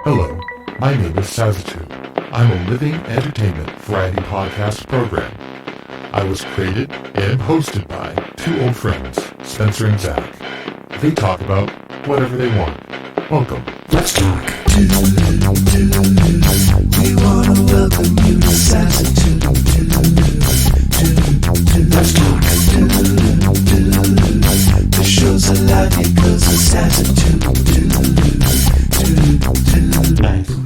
Hello, my name is SAZETU. I'm a living entertainment variety podcast program. I was created and hosted by two old friends, Spencer and Zach. They talk about whatever they want. Welcome. Let's talk. We wanna welcome you to SAZETU. Let's talk. The show's alive because of SAZETU.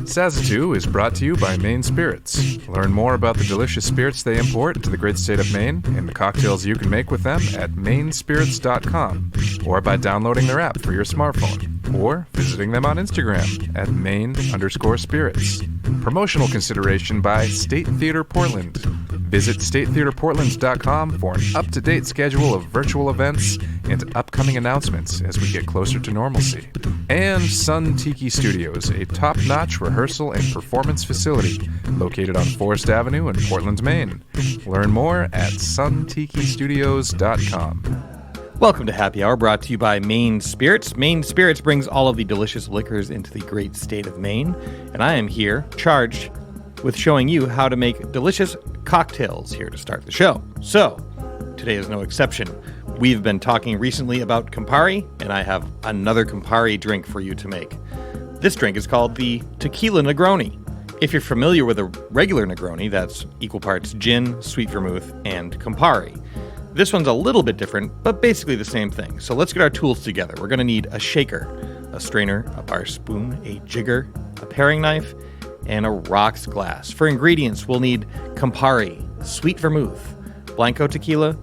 SAZETU is brought to you by Maine Spirits. Learn more about the delicious spirits they import to the great state of Maine and the cocktails you can make with them at mainspirits.com or by downloading their app for your smartphone or visiting them on Instagram at Maine_spirits. Promotional consideration by State Theater Portland. Visit statetheaterportland.com for an up-to-date schedule of virtual events and upcoming announcements as we get closer to normalcy. And Sun Tiki Studios, a top-notch rehearsal and performance facility located on Forest Avenue in Portland, Maine. Learn more at suntikistudios.com. Welcome to Happy Hour, brought to you by Maine Spirits. Maine Spirits brings all of the delicious liquors into the great state of Maine, and I am here, charged with showing you how to make delicious cocktails here to start the show. So, today is no exception. We've been talking recently about Campari, and I have another Campari drink for you to make. This drink is called the Tequila Negroni. If you're familiar with a regular Negroni, that's equal parts gin, sweet vermouth, and Campari. This one's a little bit different, but basically the same thing. So let's get our tools together. We're going to need a shaker, a strainer, a bar spoon, a jigger, a paring knife, and a rocks glass. For ingredients, we'll need Campari, sweet vermouth, Blanco tequila,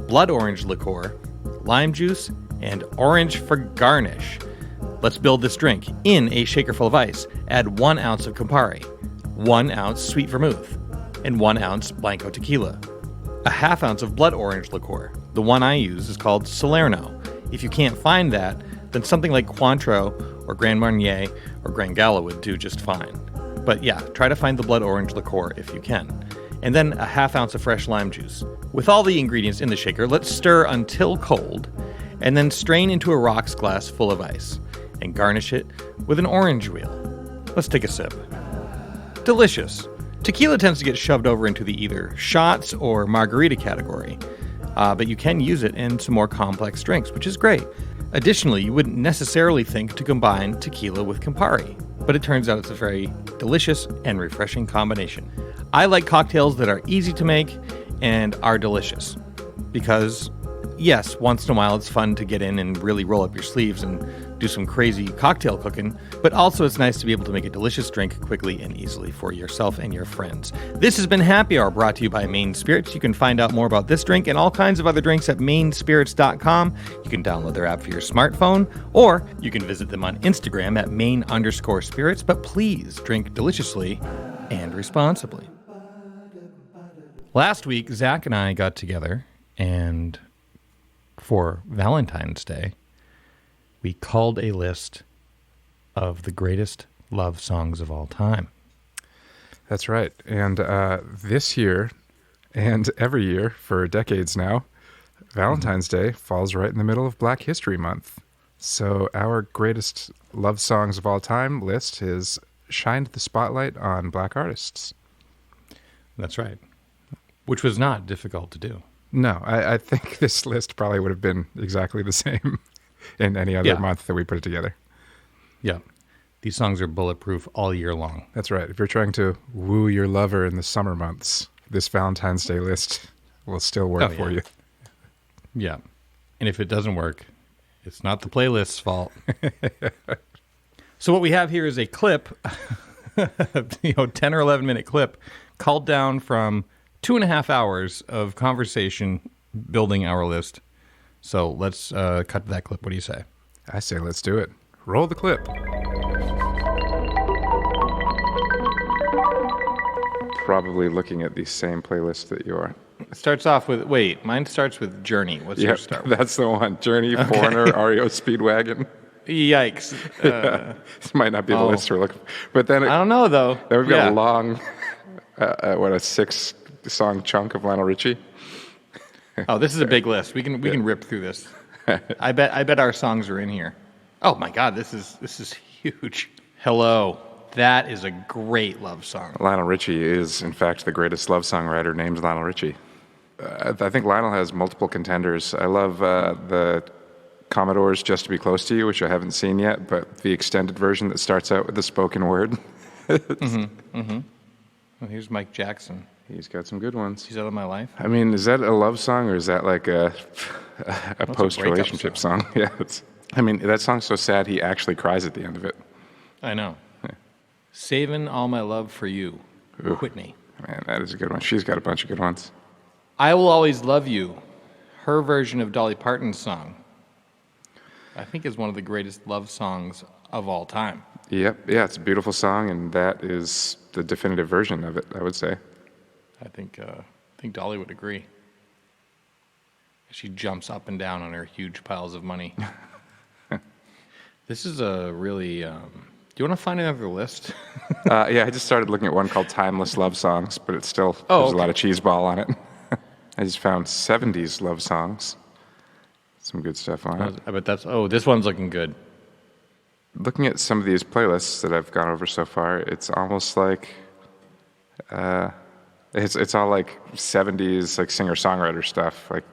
blood orange liqueur, lime juice, and orange for garnish. Let's build this drink. In a shaker full of ice, add 1 ounce of Campari, 1 ounce sweet vermouth, and 1 ounce Blanco tequila. A half ounce of blood orange liqueur. The one I use is called Salerno. If you can't find that, then something like Cointreau or Grand Marnier or Grand Gala would do just fine. But yeah, try to find the blood orange liqueur if you can. And then a half ounce of fresh lime juice. With all the ingredients in the shaker, let's stir until cold, and then strain into a rocks glass full of ice, and garnish it with an orange wheel. Let's take a sip. Delicious. Tequila tends to get shoved over into the either shots or margarita category, but you can use it in some more complex drinks, which is great. Additionally, you wouldn't necessarily think to combine tequila with Campari, but it turns out it's a very delicious and refreshing combination. I like cocktails that are easy to make and are delicious because, yes, once in a while it's fun to get in and really roll up your sleeves and do some crazy cocktail cooking, but also it's nice to be able to make a delicious drink quickly and easily for yourself and your friends. This has been Happy Hour, brought to you by Maine Spirits. You can find out more about this drink and all kinds of other drinks at mainspirits.com. You can download their app for your smartphone, or you can visit them on Instagram at main_spirits, but please drink deliciously and responsibly. Last week, Zach and I got together, and for Valentine's Day, we called a list of the greatest love songs of all time. That's right. And this year, and every year for decades now, Valentine's Day falls right in the middle of Black History Month. So our greatest love songs of all time list has shined the spotlight on black artists. That's right. Which was not difficult to do. No, I think this list probably would have been exactly the same in any other month that we put it together. Yeah. These songs are bulletproof all year long. That's right. If you're trying to woo your lover in the summer months, this Valentine's Day list will still work for you. Yeah. And if it doesn't work, it's not the playlist's fault. So what we have here is a clip, 10 or 11 minute clip, called down from 2.5 hours of conversation building our list. So let's cut to that clip. What do you say? I say let's do it. Roll the clip. Probably looking at the same playlist that you are. It starts off with, mine starts with Journey. What's your start with? That's the one. Journey, okay. Foreigner, REO Speedwagon. Yikes. This might not be the list we're looking for. But then I don't know, though. Then we've got a long, a 6-song chunk of Lionel Richie. Oh, this is a big list. We can rip through this. I bet our songs are in here. Oh my God, this is huge. Hello, that is a great love song. Lionel Richie is, in fact, the greatest love songwriter named Lionel Richie. I think Lionel has multiple contenders. I love the Commodore's Just to Be Close to You, which I haven't seen yet, but the extended version that starts out with the spoken word. Well, here's Mike Jackson. He's got some good ones. He's Out of My Life. I mean, is that a love song or is that like a post-relationship song? Yeah. I mean, that song's so sad he actually cries at the end of it. I know. Yeah. Saving All My Love for You, Ooh. Whitney. Man, that is a good one. She's got a bunch of good ones. I Will Always Love You, her version of Dolly Parton's song, I think is one of the greatest love songs of all time. Yep. Yeah, it's a beautiful song, and that is the definitive version of it, I would say. I think Dolly would agree. She jumps up and down on her huge piles of money. This is a really... do you want to find another list? Yeah, I just started looking at one called Timeless Love Songs, but it's still, there's a lot of cheeseball on it. I just found 70s love songs. Some good stuff on it. I bet this one's looking good. Looking at some of these playlists that I've gone over so far, it's almost like... It's all like 70s, like singer-songwriter stuff. Like,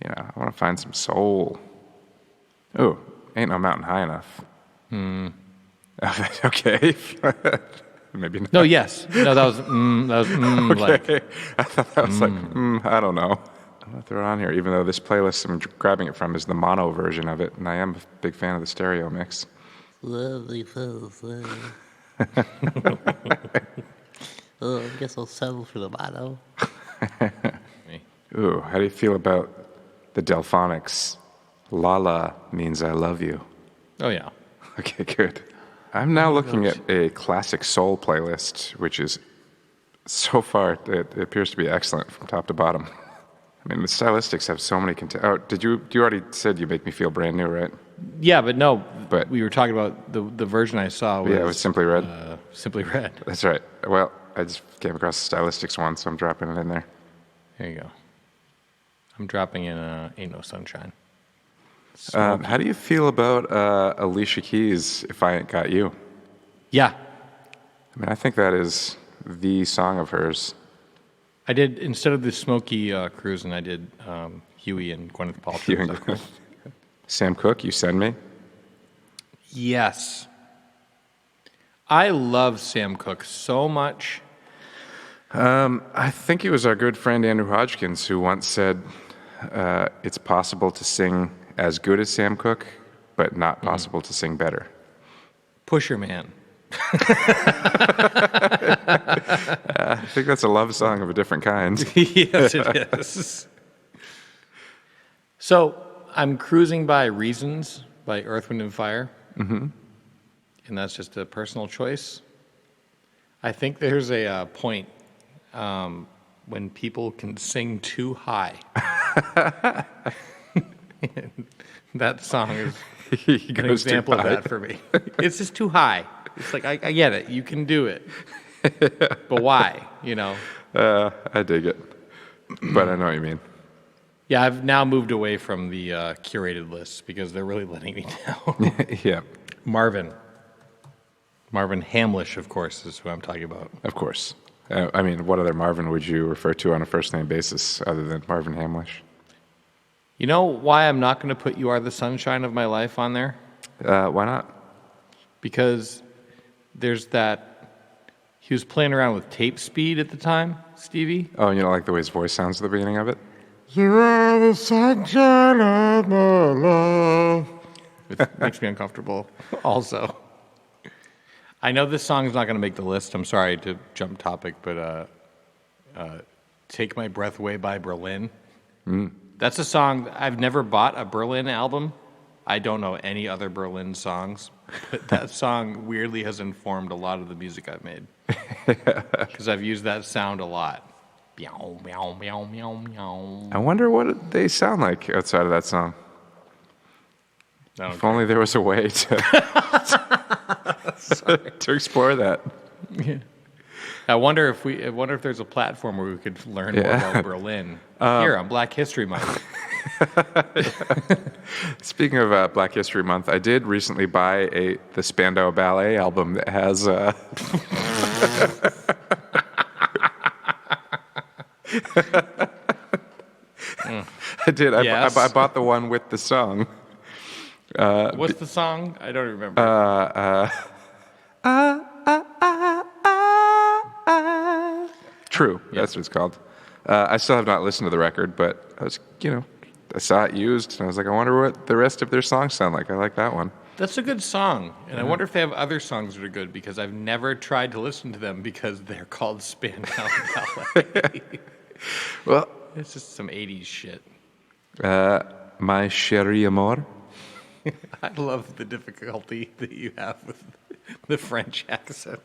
you know, I want to find some soul. Oh, Ain't No Mountain High Enough. Okay. Maybe not. No, yes. No, that was Okay. like... I thought that was like, I don't know. I'm going to throw it on here, even though this playlist I'm grabbing it from is the mono version of it, and I am a big fan of the stereo mix. Lovely folks. Oh, I guess I'll settle for the motto. Ooh, how do you feel about the Delphonics? Lala means I love you. Oh, yeah. Okay, good. I'm now looking at a classic soul playlist, which is, so far, it appears to be excellent from top to bottom. I mean, the stylistics have so many... you already said You Make Me Feel Brand New, right? Yeah, but no. But we were talking about the version I saw was... Yeah, it was Simply Red. Simply Red. That's right. Well, I just came across the stylistics one, so I'm dropping it in there. There you go. I'm dropping in Ain't No Sunshine. How do you feel about Alicia Keys' If I Ain't Got You? Yeah. I mean, I think that is the song of hers. I did, instead of the Smoky Cruise, and I did Huey and Gwyneth Paltrow. Sam Cooke, You Send Me? Yes. I love Sam Cooke so much. I think it was our good friend Andrew Hodgkins who once said it's possible to sing as good as Sam Cooke, but not possible to sing better. Pusher Man. I think that's a love song of a different kind. Yes, it is. So I'm cruising by Reasons by Earth, Wind & Fire. Mm-hmm. And that's just a personal choice. I think there's a point when people can sing too high. That song is an example of that for me. It's just too high. It's like, I get it. You can do it. But why? You know? I dig it. But I know what you mean. Yeah, I've now moved away from the curated lists because they're really letting me down. Yeah. Marvin Hamlish, of course, is who I'm talking about. Of course. I mean, what other Marvin would you refer to on a first-name basis other than Marvin Hamlish? You know why I'm not going to put You Are the Sunshine of My Life on there? Why not? Because there's that... He was playing around with tape speed at the time, Stevie. Oh, you don't like the way his voice sounds at the beginning of it? You are the sunshine of my life. It makes me uncomfortable also. I know this song's not going to make the list. I'm sorry to jump topic, but Take My Breath Away by Berlin. That's a song. I've never bought a Berlin album. I don't know any other Berlin songs, but that song weirdly has informed a lot of the music I've made. Because I've used that sound a lot. Meow, meow, meow, meow, meow. I wonder what they sound like outside of that song. If only there was a way to to explore that. Yeah. I wonder if there's a platform where we could learn more about Berlin here on Black History Month. Speaking of Black History Month, I did recently buy the Spandau Ballet album that has. I did. Yes. I bought the one with the song. What's the song? I don't remember. True. That's what it's called. I still have not listened to the record, but I was, I saw it used, and I was like, I wonder what the rest of their songs sound like. I like that one. That's a good song, and I wonder if they have other songs that are good, because I've never tried to listen to them because they're called Spandau Ballet. Well, It's just some 80s shit. My chérie amour. I love the difficulty that you have with the French accent.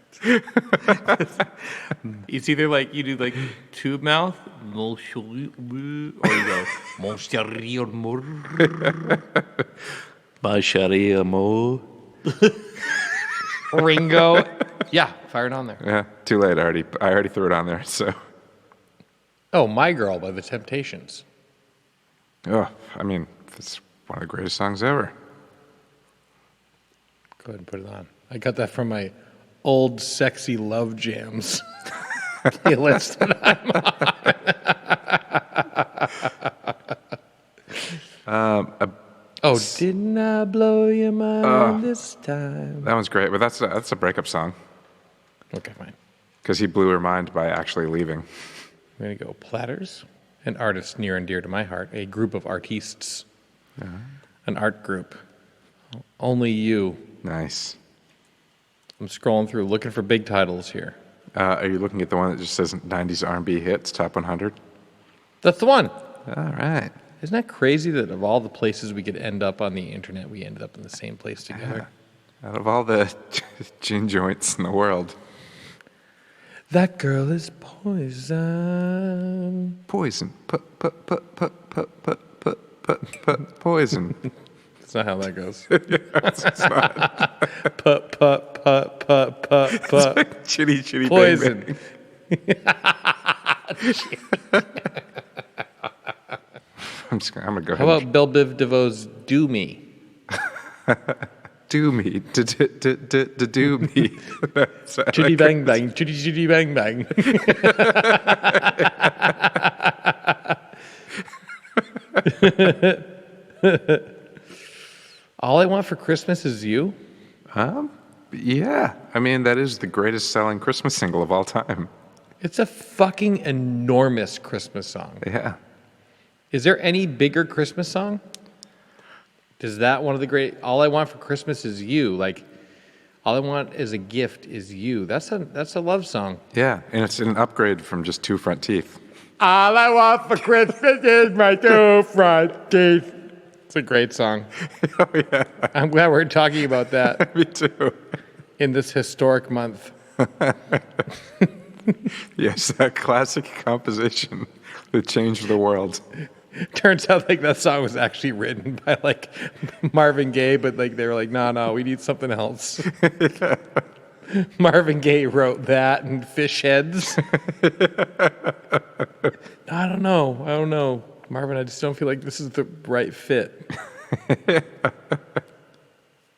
It's either like you do like tube mouth, mon chéri, or you go, mon chéri amour. My chérie amour. Ringo. Yeah, fire it on there. Yeah, too late. I already threw it on there. So, Oh, My Girl by The Temptations. I mean, it's one of the greatest songs ever. Go ahead and put it on. I got that from my old sexy love jams playlist that I'm on. Didn't I blow your mind this time? That one's great, but that's a breakup song Okay, fine. because he blew her mind by actually leaving. I'm going to go Platters, an artist near and dear to my heart, a group of artistes, an art group. Only You. Nice. I'm scrolling through looking for big titles here. Are you looking at the one that just says 90s R&B hits, top 100? That's the one. All right. Isn't that crazy that of all the places we could end up on the internet, we ended up in the same place together? Out of all the gin joints in the world. That girl is poison. Poison. Poison. That's not how that goes. It's not. Chitty, chitty, Poison. bang, bang. I'm gonna go ahead. How about Belle Biv DeVoe's Do Me? Do me, do me. Chitty bang bang, chitty chitty bang bang. All I Want for Christmas Is You? Yeah. I mean, that is the greatest selling Christmas single of all time. It's a fucking enormous Christmas song. Yeah. Is there any bigger Christmas song? Is that one of the great? All I want for Christmas is you. Like, all I want as a gift is you. That's a love song. Yeah, and it's an upgrade from just two front teeth. All I want for Christmas is my two front teeth. It's a great song. Oh, yeah. I'm glad we're talking about that Me too. in this historic month. Yes, that classic composition that changed the world. Turns out like that song was actually written by like Marvin Gaye, but like they were like, no, we need something else. Marvin Gaye wrote that and Fish Heads. I don't know. Marvin, I just don't feel like this is the right fit.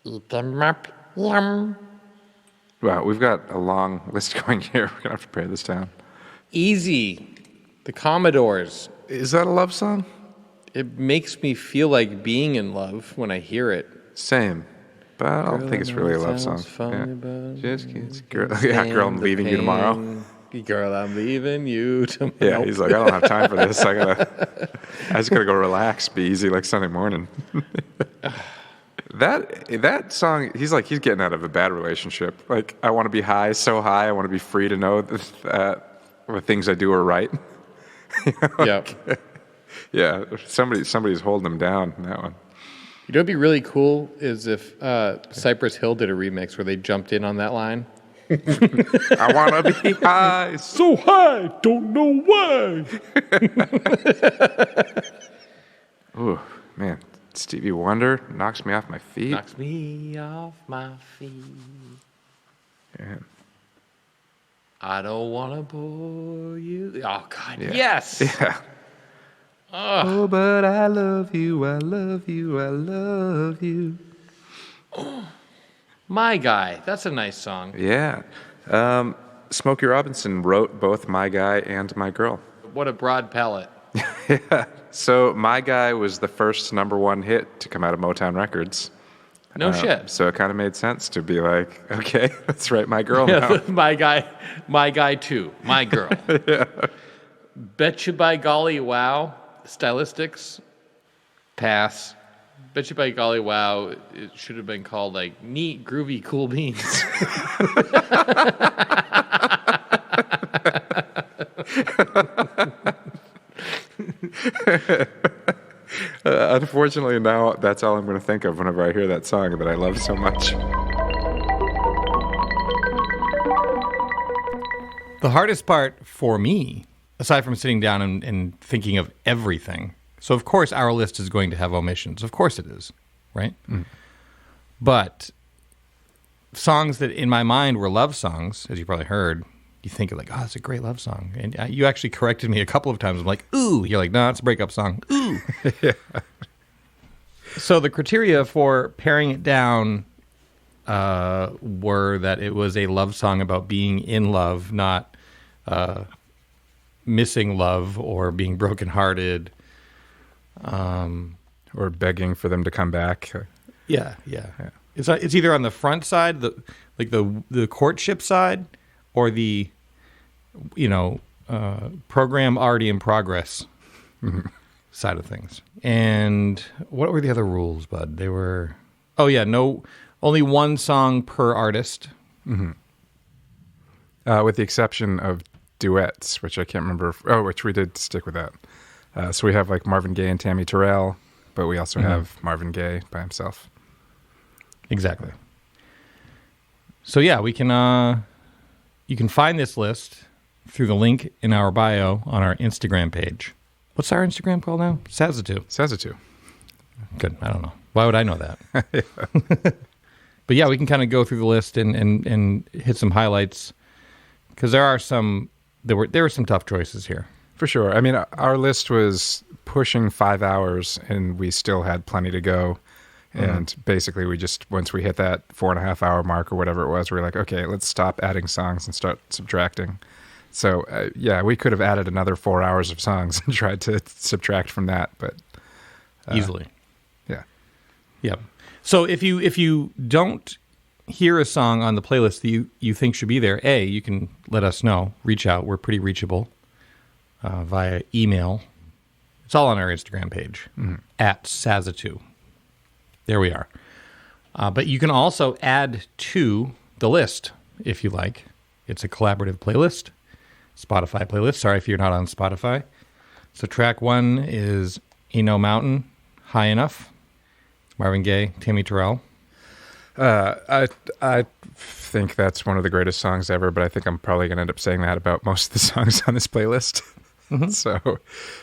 Eat them up, yum. Wow, we've got a long list going here. We're going to have to pare this down. Easy. The Commodores. Is that a love song? It makes me feel like being in love when I hear it. Same. But I don't think it's really a love song. Just kids. Girl, I'm leaving you tomorrow. Girl, I'm leaving you tomorrow. Yeah, he's like, I don't have time for this. I just gotta go relax, be easy like Sunday morning. That song, he's getting out of a bad relationship. Like, I want to be high, so high. I want to be free to know that the things I do are right. Yeah. Yeah, somebody's holding him down in that one. You know what'd be really cool is if Cypress Hill did a remix where they jumped in on that line. I want to be high, so high, don't know why. Ooh, man. Stevie Wonder knocks me off my feet. Knocks me off my feet. Yeah. I don't want to bore you. Oh, God, Yeah. yes. Yeah. Oh, but I love you, I love you, I love you. My Guy. That's a nice song. Yeah. Smokey Robinson wrote both My Guy and My Girl. What a broad palette. Yeah. So My Guy was the first #1 hit to come out of Motown Records. No shit. So it kind of made sense to be like, okay, let's write My Girl now. My Guy 2. My Girl. Yeah. Betcha by golly wow. Stylistics. Pass. Betcha by golly wow. It should have been called like Neat Groovy Cool Beans. Unfortunately, now that's all I'm going to think of whenever I hear that song that I love so much. The hardest part for me, aside from sitting down and thinking of everything, so of course our list is going to have omissions. Of course it is, right? Mm. But songs that in my mind were love songs, as you probably heard, you think of like, oh, it's a great love song. And you actually corrected me a couple of times. I'm like, ooh. You're like, no, it's a breakup song. Ooh. Yeah. So the criteria for paring it down were that it was a love song about being in love, not missing love or being brokenhearted. Or begging for them to come back. Yeah. It's either on the front side, the courtship side, or the, program already in progress side of things. And what were the other rules, bud? They were, only one song per artist. Mm-hmm. With the exception of duets, which I can't remember. Which we did stick with that. So we have like Marvin Gaye and Tammy Terrell, but we also have Marvin Gaye by himself. Exactly. So yeah, we can. You can find this list through the link in our bio on our Instagram page. What's our Instagram called now? SAZETU. SAZETU. Good. I don't know. Why would I know that? But yeah, we can kind of go through the list and hit some highlights, because there were some tough choices here. For sure. I mean, our list was pushing 5 hours, and we still had plenty to go. And basically, once we hit that 4.5 hour mark or whatever it was, we were like, okay, let's stop adding songs and start subtracting. So, we could have added another 4 hours of songs and tried to subtract from that, but easily. Yeah. Yep. So if you don't hear a song on the playlist that you think should be there, you can let us know. Reach out. We're pretty reachable via email. It's all on our Instagram page, at SAZETU. There we are. But you can also add to the list if you like. It's a collaborative playlist, Spotify playlist. Sorry if you're not on Spotify. So track 1 is Ain't No Mountain, High Enough. Marvin Gaye, Tammy Terrell. I think that's one of the greatest songs ever, but I think I'm probably going to end up saying that about most of the songs on this playlist. So,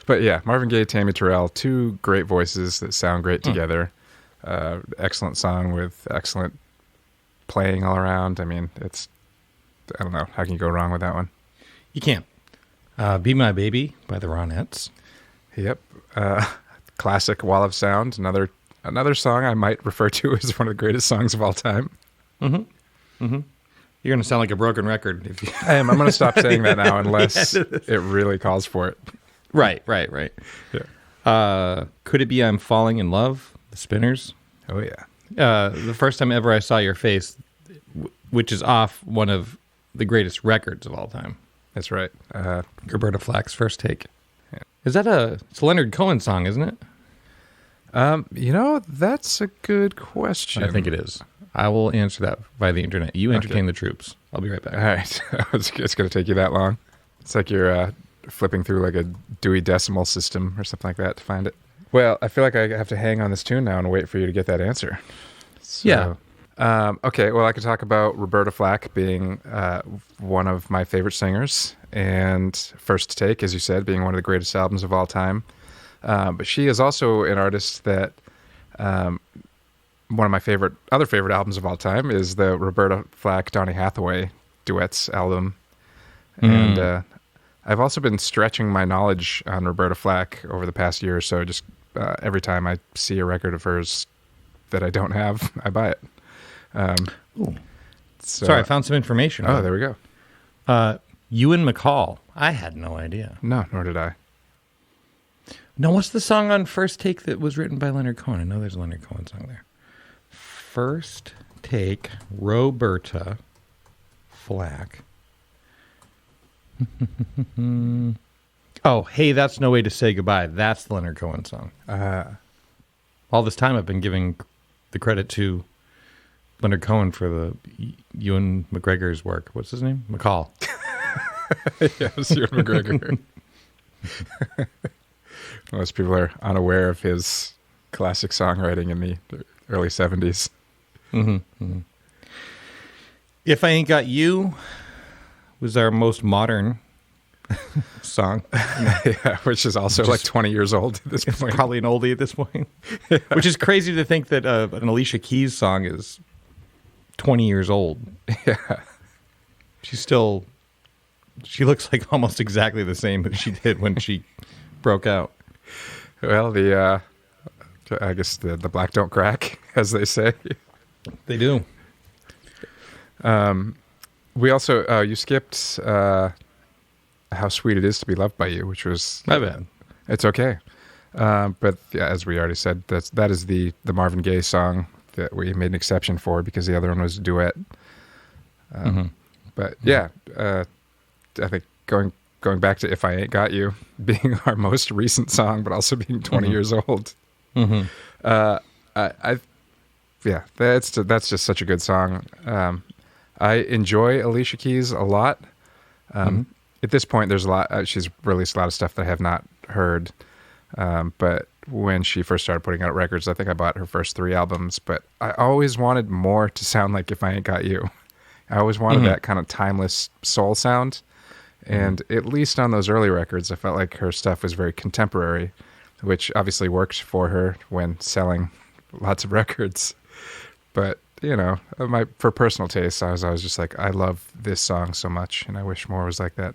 but yeah, Marvin Gaye, Tammy Terrell, 2 great voices that sound great together. Excellent song with excellent playing all around. I mean, I don't know. How can you go wrong with that one? You can't. Be My Baby by the Ronettes. Yep. Classic Wall of Sound. Another song I might refer to as one of the greatest songs of all time. You're going to sound like a broken record. If you... I am. I'm going to stop saying that now unless it really calls for it. Right. Yeah. Could it be I'm Falling in Love? The Spinners. Oh, yeah. The first time ever I saw your face, which is off one of the greatest records of all time. That's right. Roberta Flack's First Take. Yeah. Is that it's a Leonard Cohen song, isn't it? That's a good question. I think it is. I will answer that by the internet. You entertain the troops. I'll be right back. All right. It's going to take you that long. It's like you're flipping through like a Dewey Decimal System or something like that to find it. Well, I feel like I have to hang on this tune now and wait for you to get that answer. So, yeah. Okay, well, I could talk about Roberta Flack being one of my favorite singers, and First Take, as you said, being one of the greatest albums of all time. But she is also an artist that one of my other favorite albums of all time is the Roberta Flack, Donny Hathaway duets album. And I've also been stretching my knowledge on Roberta Flack over the past year or so. Just every time I see a record of hers that I don't have, I buy it. Ooh. So, Sorry, I found some information. Oh, there we go. Ewan McCall. I had no idea. No, nor did I. No, what's the song on First Take that was written by Leonard Cohen? I know there's a Leonard Cohen song there. First Take, Roberta Flack. Oh, Hey, That's No Way to Say Goodbye. That's the Leonard Cohen song. All this time I've been giving the credit to Leonard Cohen for the Ewan McGregor's work. What's his name? McCall. Yes, Ewan McGregor. Most people are unaware of his classic songwriting in the early 70s. If I Ain't Got You was our most modern song. Yeah, which is also like 20 years old at this It's point. probably an oldie at this point. Which is crazy to think that an Alicia Keys song is 20 years old. Yeah. She looks like almost exactly the same as she did when she broke out. Well, I guess the black don't crack, as they say. They do. We also, you skipped How Sweet It Is to Be Loved by You, which was... My bad. It's okay. But yeah, as we already said, that is the Marvin Gaye song that we made an exception for because the other one was a duet. But yeah, I think going back to If I Ain't Got You being our most recent song, but also being 20 years old. That's just such a good song. I enjoy Alicia Keys a lot. At this point, there's a lot. She's released a lot of stuff that I have not heard. But when she first started putting out records, I think I bought her first 3 albums. But I always wanted more to sound like If I Ain't Got You. I always wanted that kind of timeless soul sound. And at least on those early records, I felt like her stuff was very contemporary, which obviously worked for her when selling lots of records. But, you know, for personal taste, I was just like, I love this song so much, and I wish more was like that.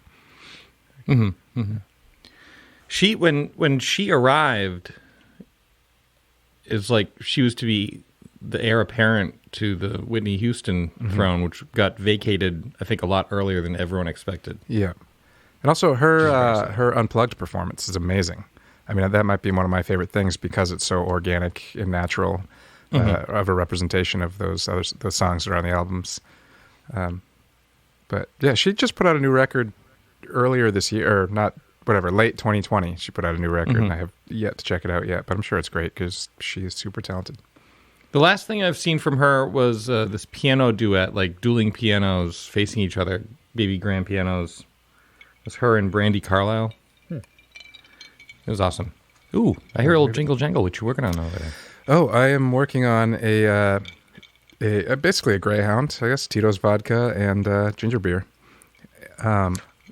She when she arrived, it's like she was to be the heir apparent to the Whitney Houston throne, which got vacated, I think, a lot earlier than everyone expected. Yeah. And also her Unplugged performance is amazing. I mean, that might be one of my favorite things because it's so organic and natural of a representation of those songs that are on the albums. But yeah, she just put out a new record earlier this year, or late 2020. She put out a new record, and I have yet to check it out yet, but I'm sure it's great because she is super talented. The last thing I've seen from her was this piano duet, like dueling pianos facing each other, baby grand pianos. It was her and Brandy Carlisle. It was awesome. Ooh, I hear a little jingle jangle. What you working on over there? Oh, I am working on a basically a Greyhound, I guess, Tito's vodka and ginger beer.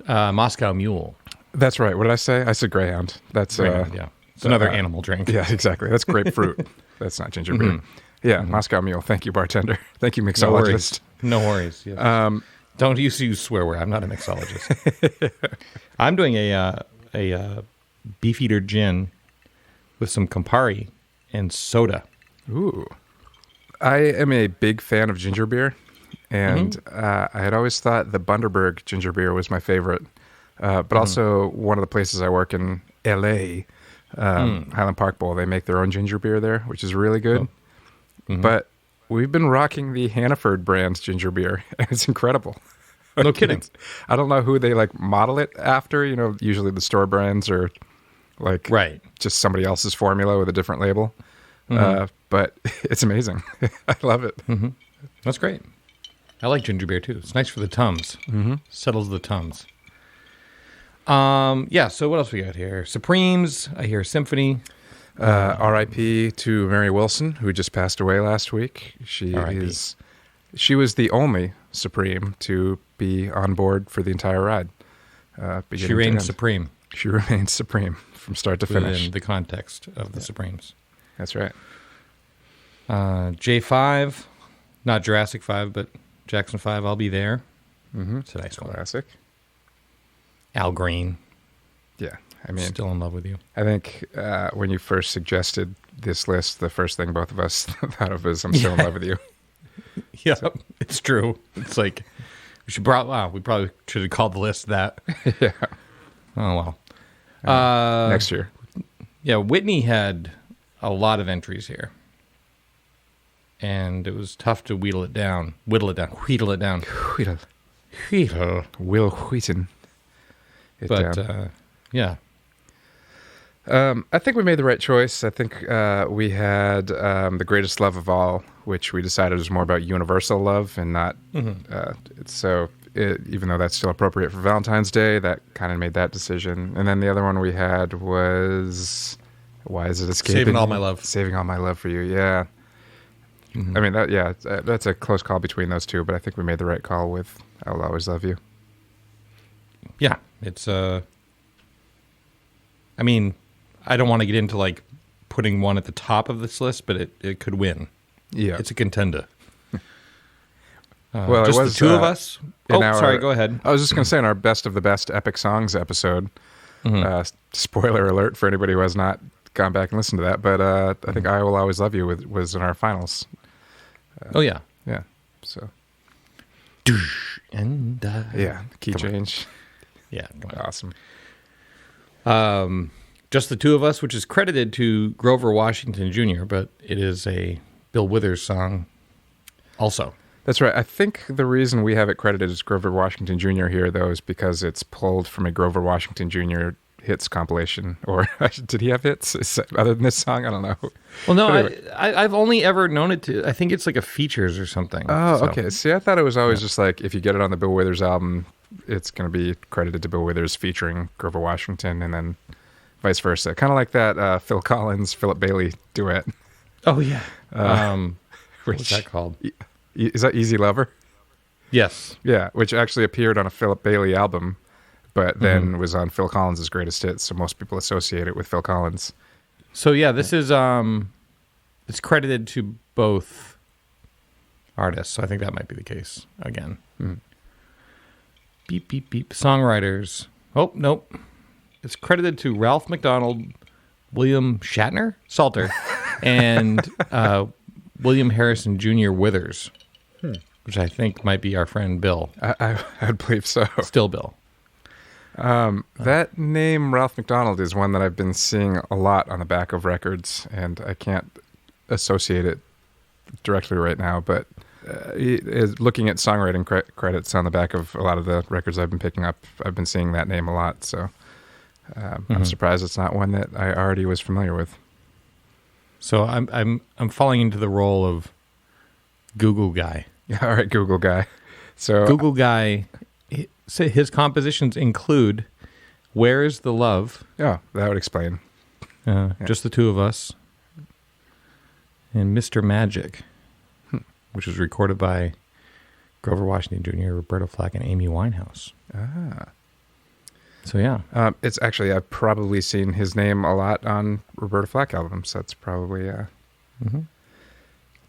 Moscow Mule. That's right. What did I say? I said Greyhound. That's Greyhound, yeah. It's another animal drink. Yeah, exactly. That's grapefruit. That's not ginger beer. Yeah, Moscow Mule. Thank you, bartender. Thank you, mixologist. No worries. Yes. Don't use swear word. I'm not a mixologist. I'm doing a Beefeater gin with some Campari and soda. Ooh. I am a big fan of ginger beer, and I had always thought the Bundaberg ginger beer was my favorite. But also one of the places I work in, L.A., Highland Park Bowl, they make their own ginger beer there, which is really good. But we've been rocking the Hannaford brand ginger beer, and it's incredible. No kidding. I don't know who they model it after. You know, usually the store brands are just somebody else's formula with a different label. But it's amazing. I love it. That's great. I like ginger beer too. It's nice for the Tums. Settles the Tums. Yeah, so what else we got here? Supremes, I hear Symphony. R.I.P. to Mary Wilson, who just passed away last week. She was the only Supreme to be on board for the entire ride. She reigned supreme. She remained supreme from start to finish. Within the context of the Supremes. That's right. J5, not Jurassic 5, but Jackson 5, I'll Be There. It's a nice one. Classic. Al Green, Yeah, I mean, Still in Love with You. I think when you first suggested this list, the first thing both of us thought of was "I'm Still in Love with You." Yeah, it's true. It's like we probably should have called the list that. Yeah, Oh well. next year. Yeah, Whitney had a lot of entries here, and it was tough to wheedle it down. Wheatle. Will Wheaton. It But down. yeah, I think we made the right choice. I think we had The Greatest Love of All, which we decided was more about universal love and not. Even though that's still appropriate for Valentine's Day, that kind of made that decision. And then the other one we had was Why Is It Escaping? Saving All My Love. Saving All My Love for You. Yeah. I mean, that's a close call between those two, but I think we made the right call with I Will Always Love You. yeah. It's I mean, I don't want to get into like putting one at the top of this list, but it could win. Yeah. It's a contender. Well, just it was the two of us. Sorry. Go ahead. I was just going to say in our Best of the Best Epic Songs episode, spoiler alert for anybody who has not gone back and listened to that, but I think I Will Always Love You was in our finals. Oh yeah. Yeah. So, And yeah, key change. yeah. Awesome. Just the two of us, which is credited to Grover Washington Jr., but it is a Bill Withers song also. That's right. I think the reason we have it credited as Grover Washington Jr. here, though, is because it's pulled from a Grover Washington Jr. hits compilation. Or did he have hits other than this song? I don't know. Well, no, But anyway. I've only ever known it to, I think it's like a features or something. Oh, So, okay. See, I thought it was always just like if you get it on the Bill Withers album, it's going to be credited to Bill Withers featuring Grover Washington, and then vice versa. Kind of like that Phil Collins, Philip Bailey duet. Oh, yeah. Which, What's that called? Is that Easy Lover? Yes. Yeah, which actually appeared on a Philip Bailey album, but then was on Phil Collins' greatest hits, so most people associate it with Phil Collins. So, yeah, this is, it's credited to both artists, so I think that might be the case again. Beep, beep, beep. Songwriters. Oh, nope. It's credited to Ralph McDonald, William Shatner, Salter, and William Harrison Jr. Withers, which I think might be our friend Bill. I'd believe so. Still Bill. That name, Ralph McDonald, is one that I've been seeing a lot on the back of records, and I can't associate it directly right now, but looking at songwriting credits on the back of a lot of the records I've been picking up, I've been seeing that name a lot, so I'm surprised it's not one that I already was familiar with. So I'm falling into the role of Google guy. Yeah, all right, Google guy. So Google guy. His compositions include "Where Is the Love," that would explain. Just the Two of Us, and "Mr. Magic," which was recorded by Grover Washington Jr., Roberta Flack, and Amy Winehouse. So yeah, It's actually I've probably seen his name a lot on Roberta Flack albums. That's probably.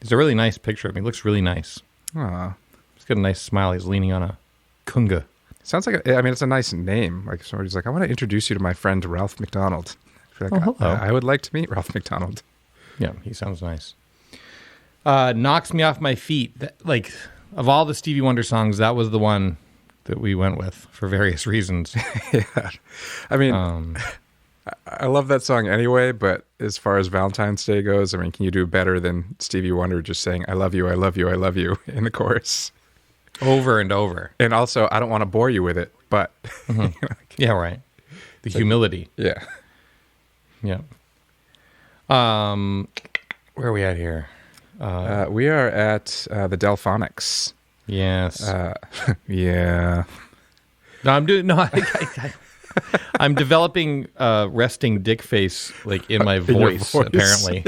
it's a really nice picture of him. He looks really nice. Aw. He's got a nice smile. He's leaning on a kunga. Sounds like it's a nice name. Like somebody's like, I want to introduce you to my friend Ralph McDonald. I feel like hello. I would like to meet Ralph McDonald. Yeah, he sounds nice. Knocks Me Off My Feet. Like, of all the Stevie Wonder songs, that was the one that we went with for various reasons. Yeah. I mean, I love that song anyway, but as far as Valentine's Day goes, I mean, can you do better than Stevie Wonder just saying, I love you, I love you, I love you in the chorus? Over and over. And also, I don't want to bore you with it, but... Yeah, right. The humility. Yeah. Yeah. Where are we at here? We are at the Delphonics. Yes. Yeah. No, I'm doing... No, I'm developing resting dick face like in my voice, voice. apparently.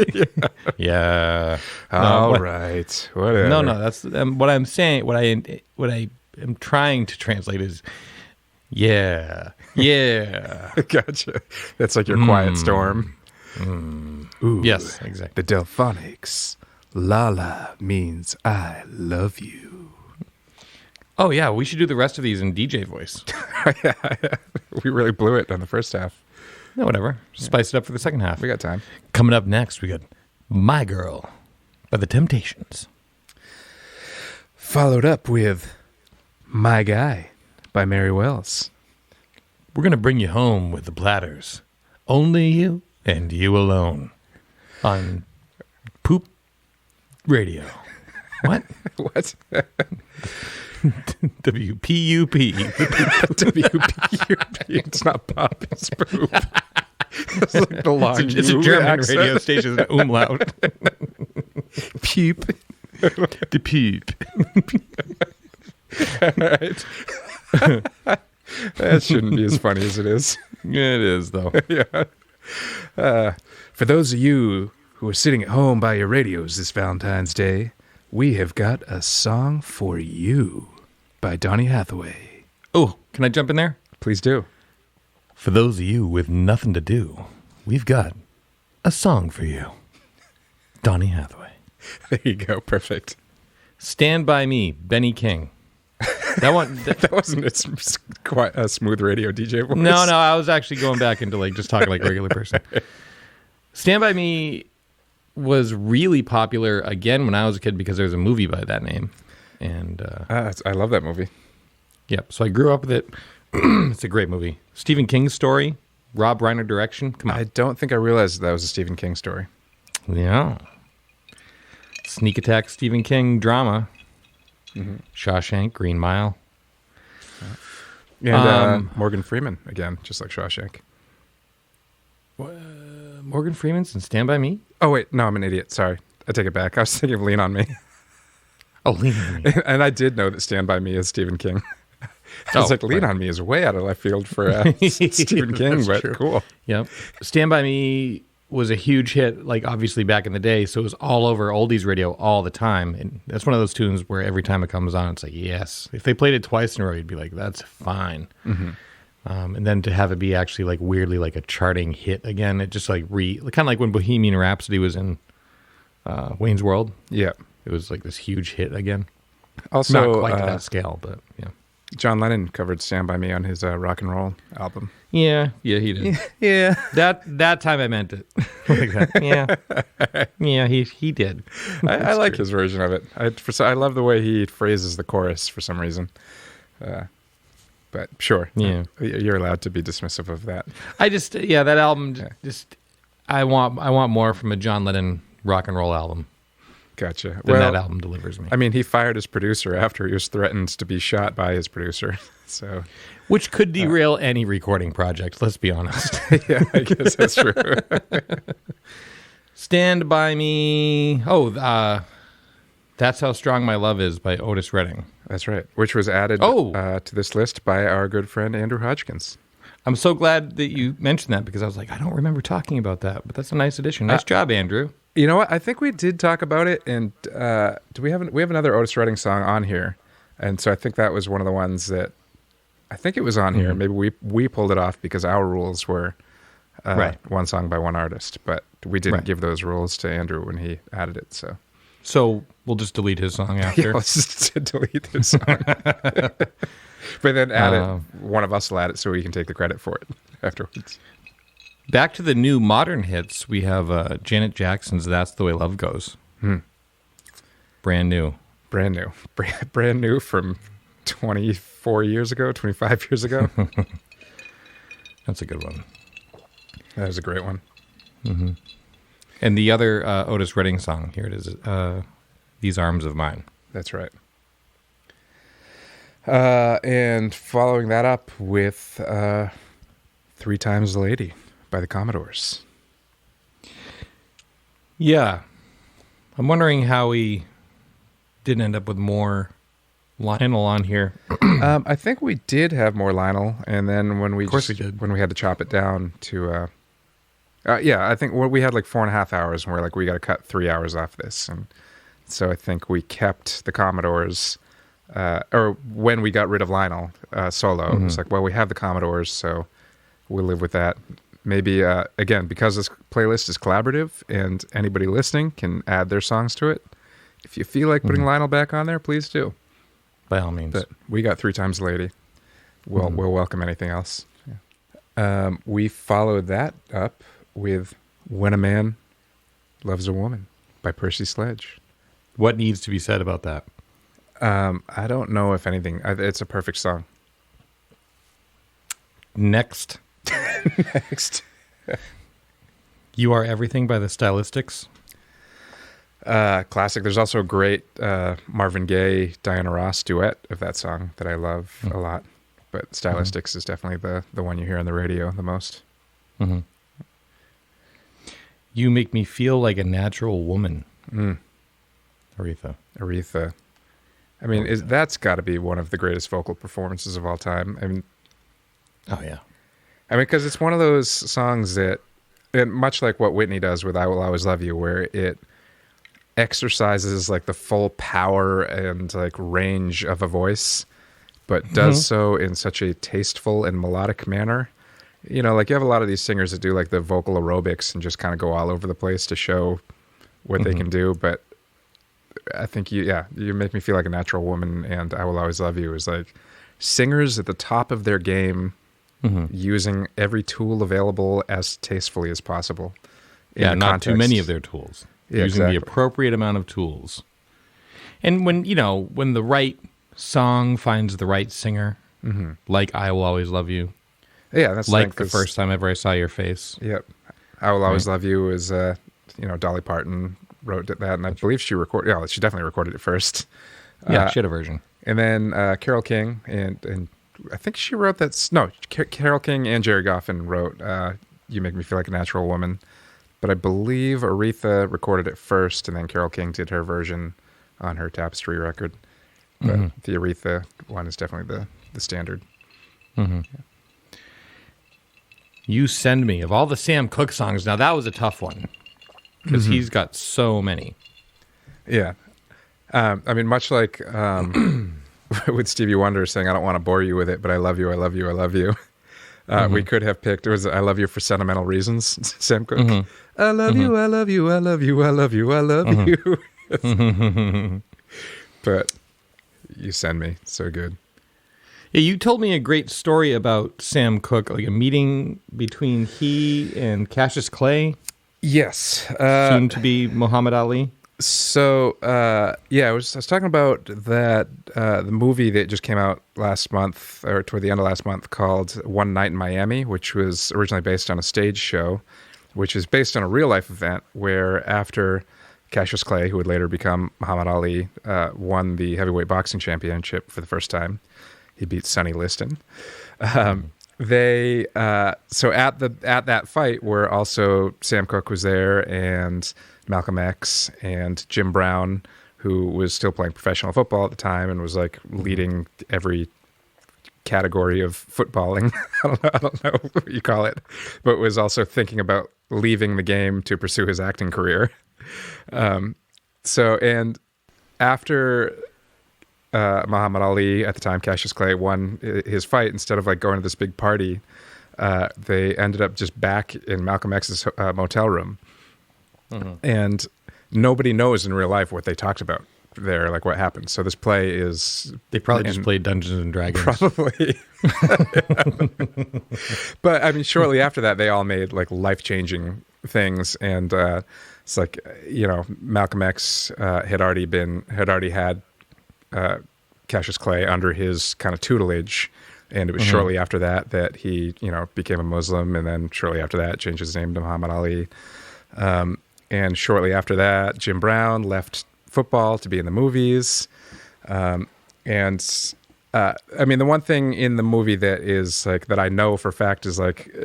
Yeah. All right. Whatever. No. That's what I'm saying. What I am trying to translate is, yeah. Gotcha. That's like your quiet storm. Ooh, Yes, exactly. The Delphonics. Lala means I love you. Oh yeah, we should do the rest of these in DJ voice. We really blew it on the first half. No, whatever. Spice it up for the second half. We got time. Coming up next, we got My Girl by The Temptations. Followed up with My Guy by Mary Wells. We're going to bring you home with the Platters. Only you and you alone. On Poop Radio. What? What? WPUP. WPUP. It's not pop, it's poop. It's like the long It's a German radio station, umlaut. Peep. The peep. All right. That shouldn't be as funny as it is. Yeah, it is, though. Yeah. For those of you who are sitting at home by your radios this Valentine's Day, we have got a song for you by Donny Hathaway. Oh, can I jump in there? Please do. For those of you with nothing to do, we've got a song for you. Donny Hathaway. There you go. Perfect. Stand By Me, Benny King. That one... That wasn't quite a smooth radio DJ voice. No, I was actually going back into like just talking like a regular person. Stand By Me was really popular again when I was a kid because there was a movie by that name. And I love that movie. Yep. So I grew up with it. It's a great movie. Stephen King's story, Rob Reiner direction. Come on. I don't think I realized that was a Stephen King story. Yeah. Sneak attack Stephen King drama. Mm-hmm. Shawshank, Green Mile. And Morgan Freeman again, just like Shawshank. Morgan Freeman's in Stand By Me? Oh, wait. No, I'm an idiot. Sorry. I take it back. I was thinking of Lean on Me. Oh, Lean on Me. And I did know that Stand By Me is Stephen King. I was like, Lean on Me is way out of left field for Stephen King, but true. Cool. Yep. Stand By Me was a huge hit, like obviously back in the day, so it was all over oldies radio all the time. And that's one of those tunes where every time it comes on, it's like, yes. If they played it twice in a row, you'd be like, that's fine. Mm-hmm. And then to have it be actually like weirdly like a charting hit again, it just like kind of like when Bohemian Rhapsody was in Wayne's World. Yeah. It was like this huge hit again. Also, not quite to that scale, but yeah. John Lennon covered Stand By Me on his rock and roll album. Yeah, he did. Yeah. That time I meant it. Like that. Yeah, he did. I like his version of it. I love the way he phrases the chorus for some reason. But sure, yeah, you're allowed to be dismissive of that. That album I want more from a John Lennon rock and roll album. Gotcha. Than that album delivers me. I mean, he fired his producer after he was threatened to be shot by his producer. So, which could derail any recording project. Let's be honest. Yeah, I guess that's true. Stand By Me. Oh, That's How Strong My Love Is by Otis Redding. That's right. Which was added to this list by our good friend Andrew Hodgkins. I'm so glad that you mentioned that because I was like, I don't remember talking about that, but that's a nice addition. Nice job, Andrew. You know what? I think we did talk about it, and do we have another Otis Redding song on here? And so I think that was one of the ones that I think it was on here. Maybe we pulled it off because our rules were one song by one artist, but we didn't give those rules to Andrew when he added it. So we'll just delete his song after. Yeah, let's just delete his song. But then add it. One of us will add it so we can take the credit for it afterwards. Back to the new modern hits, we have Janet Jackson's That's the Way Love Goes. Brand new. Brand new from 24 years ago, 25 years ago. That's a good one. That was a great one. Mm-hmm. And the other Otis Redding song, here it is, These Arms of Mine. That's right. And following that up with Three Times the Lady by the Commodores. Yeah. I'm wondering how we didn't end up with more Lionel on here. I think we did have more Lionel, and then when we did. When we had to chop it down to I think we had like 4.5 hours, and we're like, we got to cut 3 hours off this, and so I think we kept the Commodores. Or when we got rid of Lionel solo, it was like, well, we have the Commodores, so we'll live with that. Maybe, again, because this playlist is collaborative and anybody listening can add their songs to it. If you feel like putting Lionel back on there, please do. By all means. But we got Three Times the Lady. We'll welcome anything else. Yeah. We followed that up with When a Man Loves a Woman by Percy Sledge. What needs to be said about that? I don't know if anything. It's a perfect song. Next. Next. You Are Everything by the Stylistics. Classic. There's also a great Marvin Gaye, Diana Ross duet of that song that I love a lot. But Stylistics is definitely the one you hear on the radio the most. Mm-hmm. You Make Me Feel Like a Natural Woman. Aretha. I mean, that's got to be one of the greatest vocal performances of all time. I mean, Oh, yeah. because it's one of those songs that, and much like what Whitney does with I Will Always Love You, where it exercises like the full power and like range of a voice, but does so in such a tasteful and melodic manner. You know, like you have a lot of these singers that do like the vocal aerobics and just kind of go all over the place to show what they can do. But I think You Make Me Feel Like a Natural Woman and I Will Always Love You is like singers at the top of their game, using every tool available as tastefully as possible. Yeah, not too many of their tools. Yeah, using the appropriate amount of tools. And when the right song finds the right singer, like I Will Always Love You. Yeah, that's like the first time ever I saw your face. Yep. I Will Always Love You is, Dolly Parton wrote that, and I believe she recorded. Yeah, she definitely recorded it first. Yeah, she had a version. And then Carole King and I think she wrote that. No, Carole King and Jerry Goffin wrote "You Make Me Feel Like a Natural Woman," but I believe Aretha recorded it first, and then Carole King did her version on her Tapestry record. But the Aretha one is definitely the standard. Yeah. You Send Me, of all the Sam Cooke songs. Now that was a tough one because he's got so many. Yeah. I mean, much like with Stevie Wonder saying, I don't want to bore you with it, but I love you, I love you, I love you. We could have picked, it was I Love You for Sentimental Reasons, Sam Cooke. I love you, I love you, I love you, I love you, I love you. But You Send Me, so good. Yeah, you told me a great story about Sam Cooke, like a meeting between he and Cassius Clay. Yes. Soon to be Muhammad Ali. So, I was talking about that the movie that just came out last month, or toward the end of last month, called One Night in Miami, which was originally based on a stage show, which is based on a real-life event where after Cassius Clay, who would later become Muhammad Ali, won the heavyweight boxing championship for the first time. He beat Sonny Liston. So at that fight where also Sam Cooke was there and Malcolm X and Jim Brown, who was still playing professional football at the time and was like leading every category of footballing. I don't know what you call it, but was also thinking about leaving the game to pursue his acting career. And after Muhammad Ali, at the time Cassius Clay, won his fight, instead of like going to this big party, they ended up just back in Malcolm X's motel room. And nobody knows in real life what they talked about there, like what happened. So this play is... They probably just played Dungeons and Dragons. Probably. But I mean, shortly after that, they all made like life-changing things. And it's like, Malcolm X had already had Cassius Clay under his kind of tutelage. And it was shortly after that he, became a Muslim. And then shortly after that, changed his name to Muhammad Ali. And shortly after that, Jim Brown left football to be in the movies. I mean, the one thing in the movie that is like, that I know for a fact is like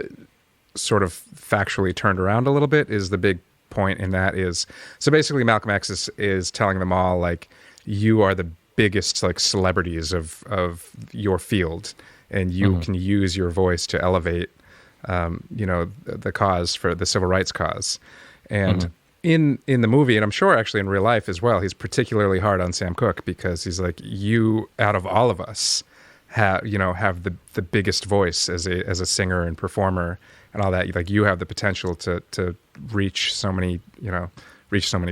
sort of factually turned around a little bit is the big point in that is, so basically Malcolm X is telling them all like, you are the biggest like celebrities of your field, and you can use your voice to elevate, the cause for the civil rights cause. And in the movie, and I'm sure actually in real life as well, he's particularly hard on Sam Cooke because he's like, you out of all of us have the biggest voice as a singer and performer and all that. Like you have the potential to reach so many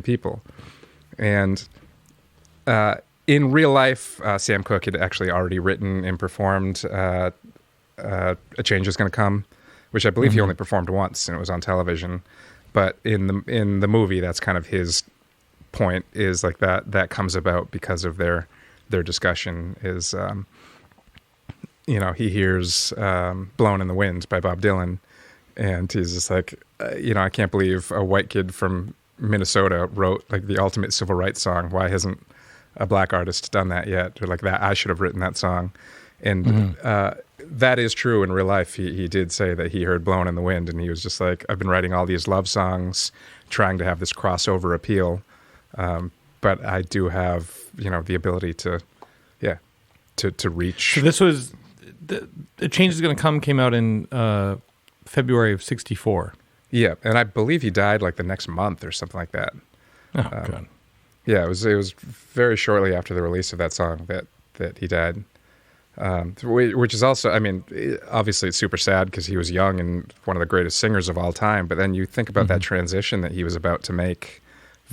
people. And in real life, Sam Cooke had actually already written and performed A Change Is Gonna Come, which I believe he only performed once, and it was on television. But in the movie, that's kind of his point, is like that comes about because of their discussion is, he hears "Blowin' in the Wind" by Bob Dylan, and he's just like, I can't believe a white kid from Minnesota wrote like the ultimate civil rights song. Why hasn't a black artist done that yet? Or like that, I should have written that song. And that is true in real life. He did say that he heard "Blowin' in the Wind," and he was just like, I've been writing all these love songs, trying to have this crossover appeal. But I do have, the ability to reach. So this was, the Change Is Gonna Come came out in February of 1964. Yeah, and I believe he died like the next month or something like that. Oh, God. Yeah, it was very shortly after the release of that song that he died. Which is also, obviously it's super sad because he was young and one of the greatest singers of all time. But then you think about that transition that he was about to make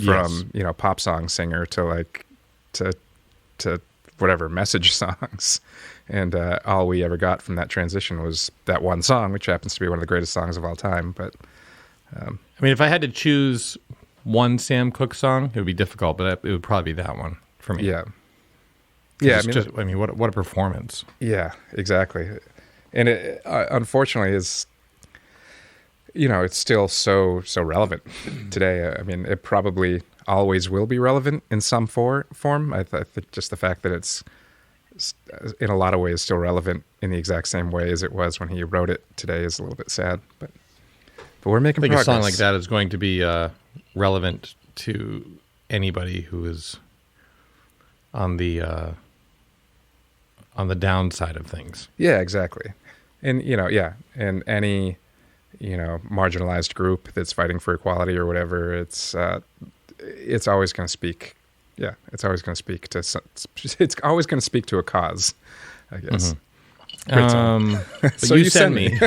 from, pop song singer to to whatever, message songs. And all we ever got from that transition was that one song, which happens to be one of the greatest songs of all time. But if I had to choose one Sam Cooke song, it would be difficult, but it would probably be that one for me. Yeah. Yeah, what a performance. Yeah, exactly. And it unfortunately is, it's still so relevant today. It probably always will be relevant in some form. I think just the fact that it's in a lot of ways still relevant in the exact same way as it was when he wrote it today is a little bit sad. But we're making progress. A song like that is going to be relevant to anybody who is on the downside of things. Yeah, exactly. And, and any, marginalized group that's fighting for equality or whatever, it's always going to speak. Yeah, it's always going to speak to, it's always going to speak to a cause, I guess. But So you send me.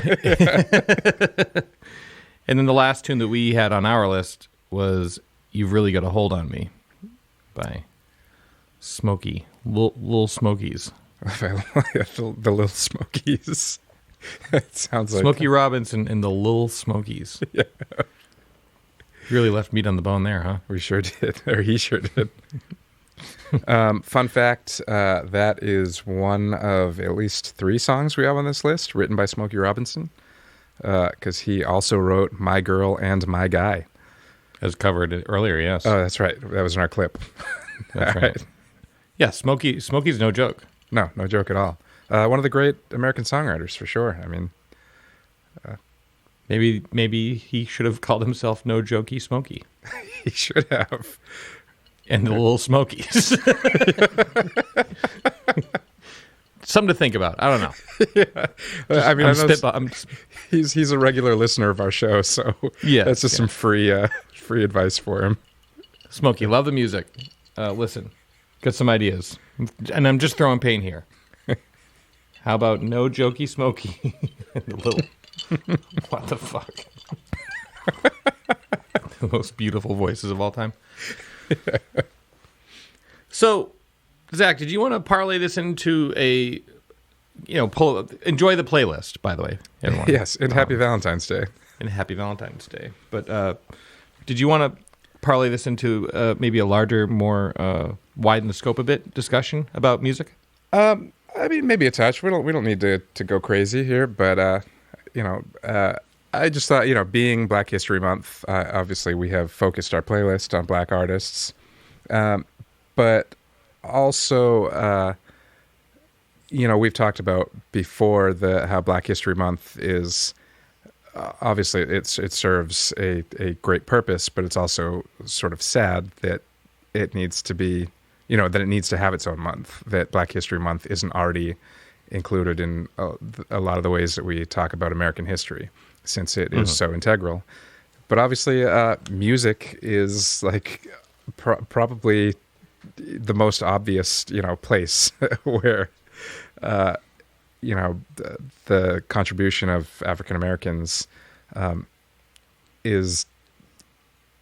And then the last tune that we had on our list was "You've Really Got a Hold on Me" by Smokey, Little Smokies. The Little Smokies. It sounds like Smokey Robinson and the Little Smokies. Yeah. You really left meat on the bone there, huh? We sure did, or he sure did. Fun fact, that is one of at least 3 songs we have on this list written by Smokey Robinson, because he also wrote "My Girl and My Guy." As covered earlier, yes. Oh, that's right. That was in our clip. That's right. Yeah, Smokey's no joke. No joke at all. One of the great American songwriters, for sure. Maybe he should have called himself No Jokey Smokey. He should have. And the Little Smokies. Something to think about. I don't know. Yeah. He's a regular listener of our show, so yeah, that's just some free advice for him. Smokey, love the music. Listen, got some ideas, and I'm just throwing pain here. How about No Jokey Smokey? Little. What the fuck? The most beautiful voices of all time. So, Zach, did you want to parlay this into a, enjoy the playlist, by the way, everyone. Yes, and happy Valentine's Day. And happy Valentine's Day. But did you want to parlay this into maybe a larger, more widen the scope a bit discussion about music? Maybe a touch. We don't need to go crazy here, but I just thought, being Black History Month, obviously we have focused our playlist on Black artists, but also, we've talked about before how Black History Month is obviously it serves a great purpose, but it's also sort of sad that it needs to be, that it needs to have its own month, that Black History Month isn't already included in a lot of the ways that we talk about American history, since it is so integral. But obviously, music is like probably the most obvious, place where, the contribution of African Americans is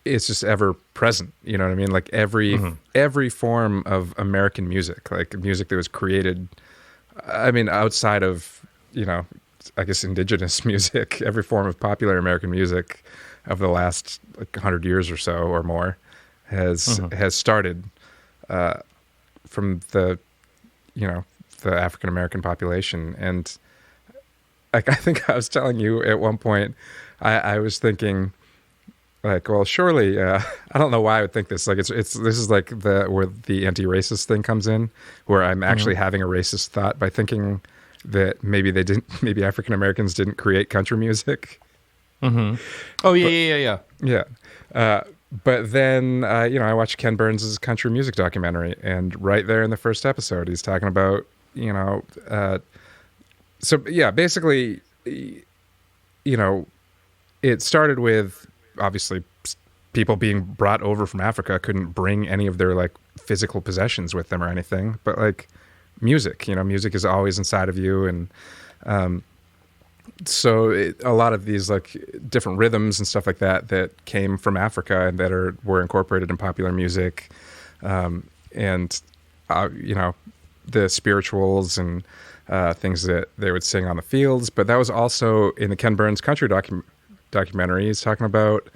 just ever present. You know what I mean? Like every form of American music, like music that was created, outside of, I guess, indigenous music, every form of popular American music of the last 100 years or so or more has started from the African American population. And like, I think I was telling you at one point, I was thinking, like, well, surely, I don't know why I would think this. Like, this is like where the anti-racist thing comes in, where I'm actually having a racist thought by thinking that maybe African Americans didn't create country music. Mm-hmm. Oh yeah. But then, I watched Ken Burns' country music documentary, and right there in the first episode, he's talking about, so yeah, basically, it started with, obviously, people being brought over from Africa couldn't bring any of their like physical possessions with them or anything, but like music, music is always inside of you. And so a lot of these like different rhythms and stuff like that came from Africa and that were incorporated in popular music, and the spirituals and things that they would sing on the fields. But that was also in the Ken Burns country documentary. He's talking about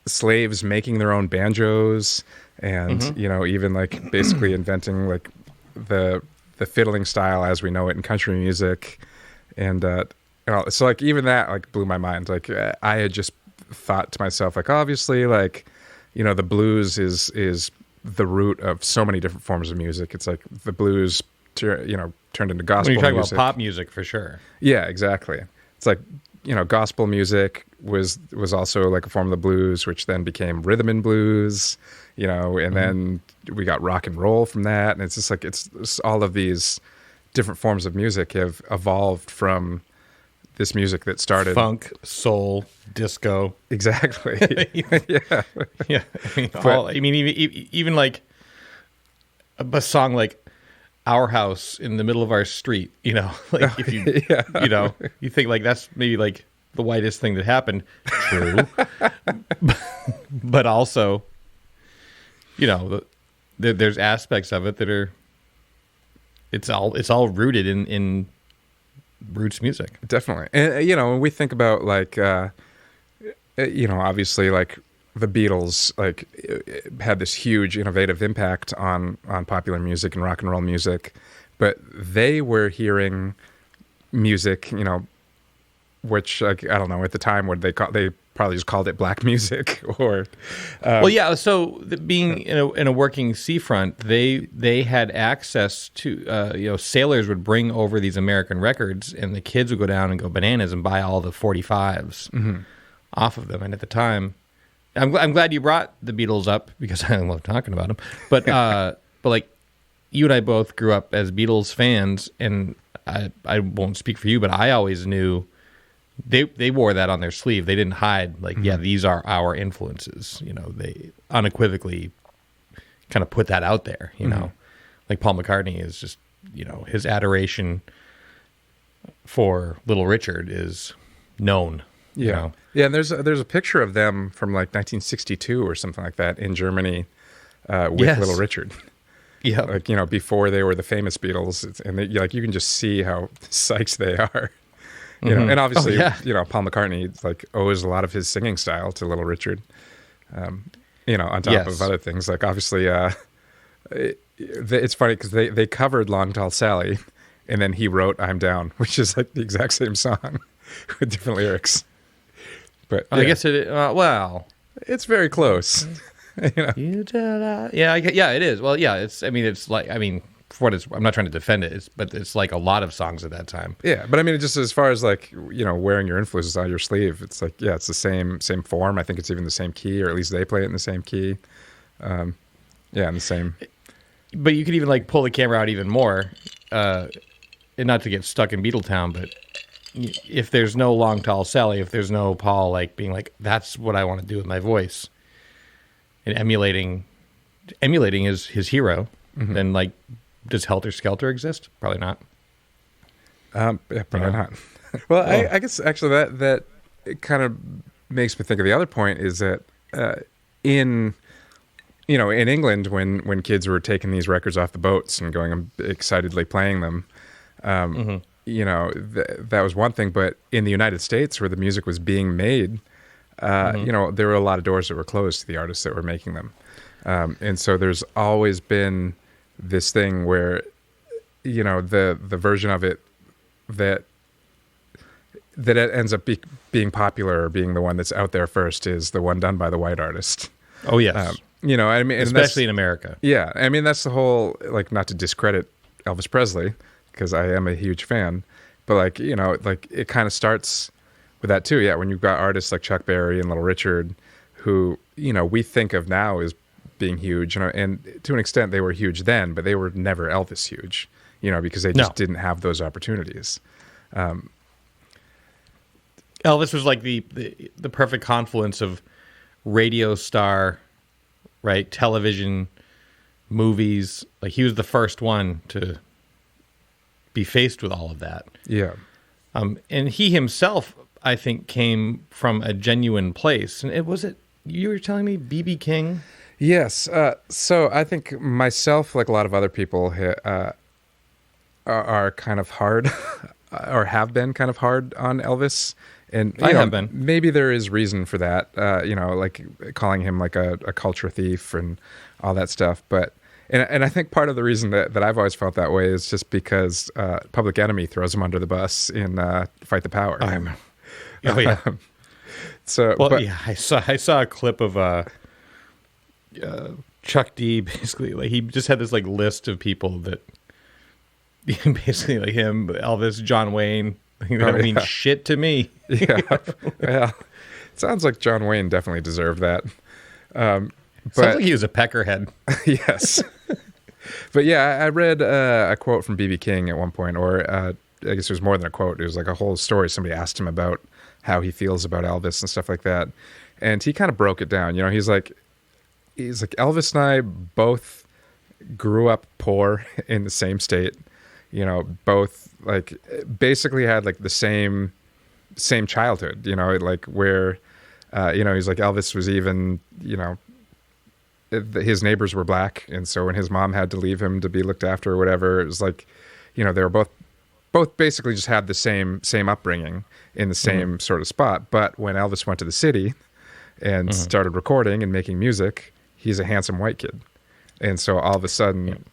slaves making their own banjos, and even like basically inventing like the fiddling style as we know it in country music. And so like even that like blew my mind. Like I had just thought to myself, like, obviously, like, the blues is the root of so many different forms of music. It's like the blues turned into gospel when you're talking music. about pop music, for sure. Yeah, exactly. It's like, gospel music was also like a form of the blues, which then became rhythm and blues, and then we got rock and roll from that. And it's just like, it's all of these different forms of music have evolved from this music that started funk, soul, disco. Exactly. Yeah. Even like a song like Our House in the Middle of Our Street, like if you, you think like that's maybe like the whitest thing that happened. True. But also, there's aspects of it that are, it's all rooted in roots music. Definitely. And, when we think about like, obviously like the Beatles, like had this huge innovative impact on popular music and rock and roll music, but they were hearing music, which like, I don't know, at the time what they probably just called it black music or so being in a working seafront, they had access to sailors would bring over these American records, and the kids would go down and go bananas and buy all the 45s off of them. And at the time, I'm glad you brought the Beatles up because I love talking about them, but like you and I both grew up as Beatles fans, and I won't speak for you, but I always knew they wore that on their sleeve. They didn't hide, like, yeah, these are our influences. They unequivocally kind of put that out there, Like Paul McCartney is just, his adoration for Little Richard is known. Yeah. Yeah, and there's a picture of them from like 1962 or something like that in Germany with Little Richard. Yeah. Like, before they were the famous Beatles. And you can just see how psyched they are. And obviously, Paul McCartney like owes a lot of his singing style to Little Richard. On top of other things, like obviously, it's funny because they covered Long Tall Sally, and then he wrote "I'm Down," which is like the exact same song with different lyrics. But I guess it. it's very close. You tell it is. Well, yeah, it's. For what it's, I'm not trying to defend it, but it's like a lot of songs at that time. Yeah, but just as far as like, wearing your influences on your sleeve, it's like, yeah, it's the same form. I think it's even the same key, or at least they play it in the same key. In the same. But you could even like pull the camera out even more, and not to get stuck in Beatletown, but if there's no Long Tall Sally, if there's no Paul like being like, that's what I want to do with my voice, and emulating his hero, then like. Does Helter Skelter exist? Probably not. Probably not. Well, I guess actually that it kind of makes me think of the other point is that in England when kids were taking these records off the boats and going and excitedly playing them, that was one thing. But in the United States, where the music was being made, there were a lot of doors that were closed to the artists that were making them. And so there's always been this thing where, the version of it that it ends up being popular or being the one that's out there first is the one done by the white artist. Oh, yes. Especially in America. Yeah. I mean, that's the whole, like, not to discredit Elvis Presley, because I am a huge fan, but it kind of starts with that too. Yeah. When you've got artists like Chuck Berry and Little Richard, who, we think of now as being huge, and to an extent they were huge then, but they were never Elvis huge, because they just didn't have those opportunities. Elvis was like the perfect confluence of radio star, right? Television, movies. Like, he was the first one to be faced with all of that. Yeah. And he himself, I think, came from a genuine place. And you were telling me B.B. King? Yes. So I think myself, like a lot of other people, are kind of hard or have been kind of hard on Elvis. And I have been. Maybe there is reason for that, like calling him like a culture thief and all that stuff. But and I think part of the reason that I've always felt that way is just because Public Enemy throws him under the bus in Fight the Power. Oh yeah. I saw a clip of Chuck D. Basically, like, he just had this like list of people that basically like him, Elvis, John Wayne. That don't mean shit to me. Yeah. Well, it sounds like John Wayne definitely deserved that. Sounds like he was a peckerhead. Yes. But yeah, I read a quote from B.B. King at one point, or I guess it was more than a quote. It was like a whole story. Somebody asked him about how he feels about Elvis and stuff like that. And he kind of broke it down. He's like, Elvis and I both grew up poor in the same state. Both like basically had like the same childhood, like where, he's like, Elvis was even, his neighbors were black. And so when his mom had to leave him to be looked after or whatever, it was like, they were both basically just had the same upbringing in the same sort of spot. But when Elvis went to the city and started recording and making music, he's a handsome white kid. And so all of a sudden,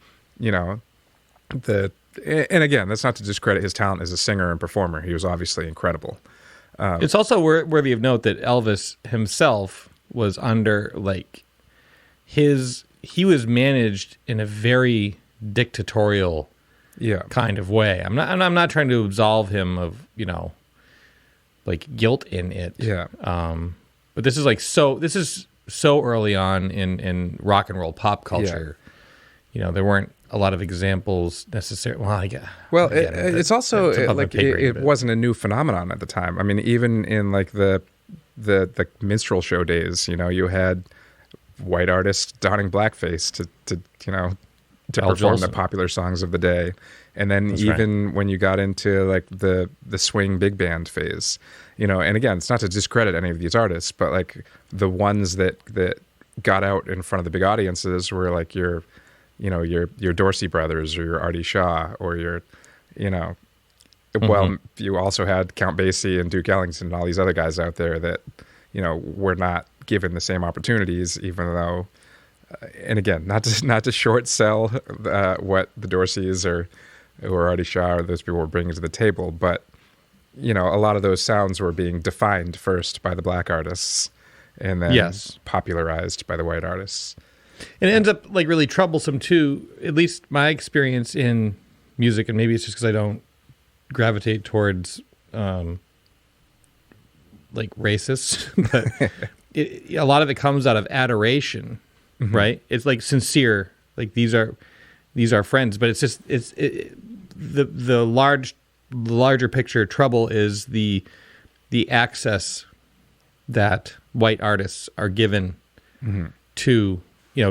and again, that's not to discredit his talent as a singer and performer. He was obviously incredible. It's also worthy of note that Elvis himself was under he was managed in a very dictatorial kind of way. I'm not trying to absolve him of, like guilt in it. Yeah. But this is so early on in rock and roll pop culture. Yeah. There weren't a lot of examples necessarily. Well, it's also it wasn't a new phenomenon at the time. I mean, even in like the minstrel show days, you had white artists donning blackface to perform the popular songs of the day. And then when you got into like the swing big band phase, and again, it's not to discredit any of these artists, but like the ones that got out in front of the big audiences were like your Dorsey brothers or your Artie Shaw or your, well, you also had Count Basie and Duke Ellington and all these other guys out there that, were not given the same opportunities, even though, and again, not to short sell what the Dorseys or Artie Shaw or those people were bringing to the table, but, a lot of those sounds were being defined first by the black artists and then popularized by the white artists. And it ends up like really troublesome too, at least my experience in music, and maybe it's just because I don't gravitate towards like racists, but a lot of it comes out of adoration, right? It's like sincere, like these are friends, but it's just the larger picture trouble is the access that white artists are given to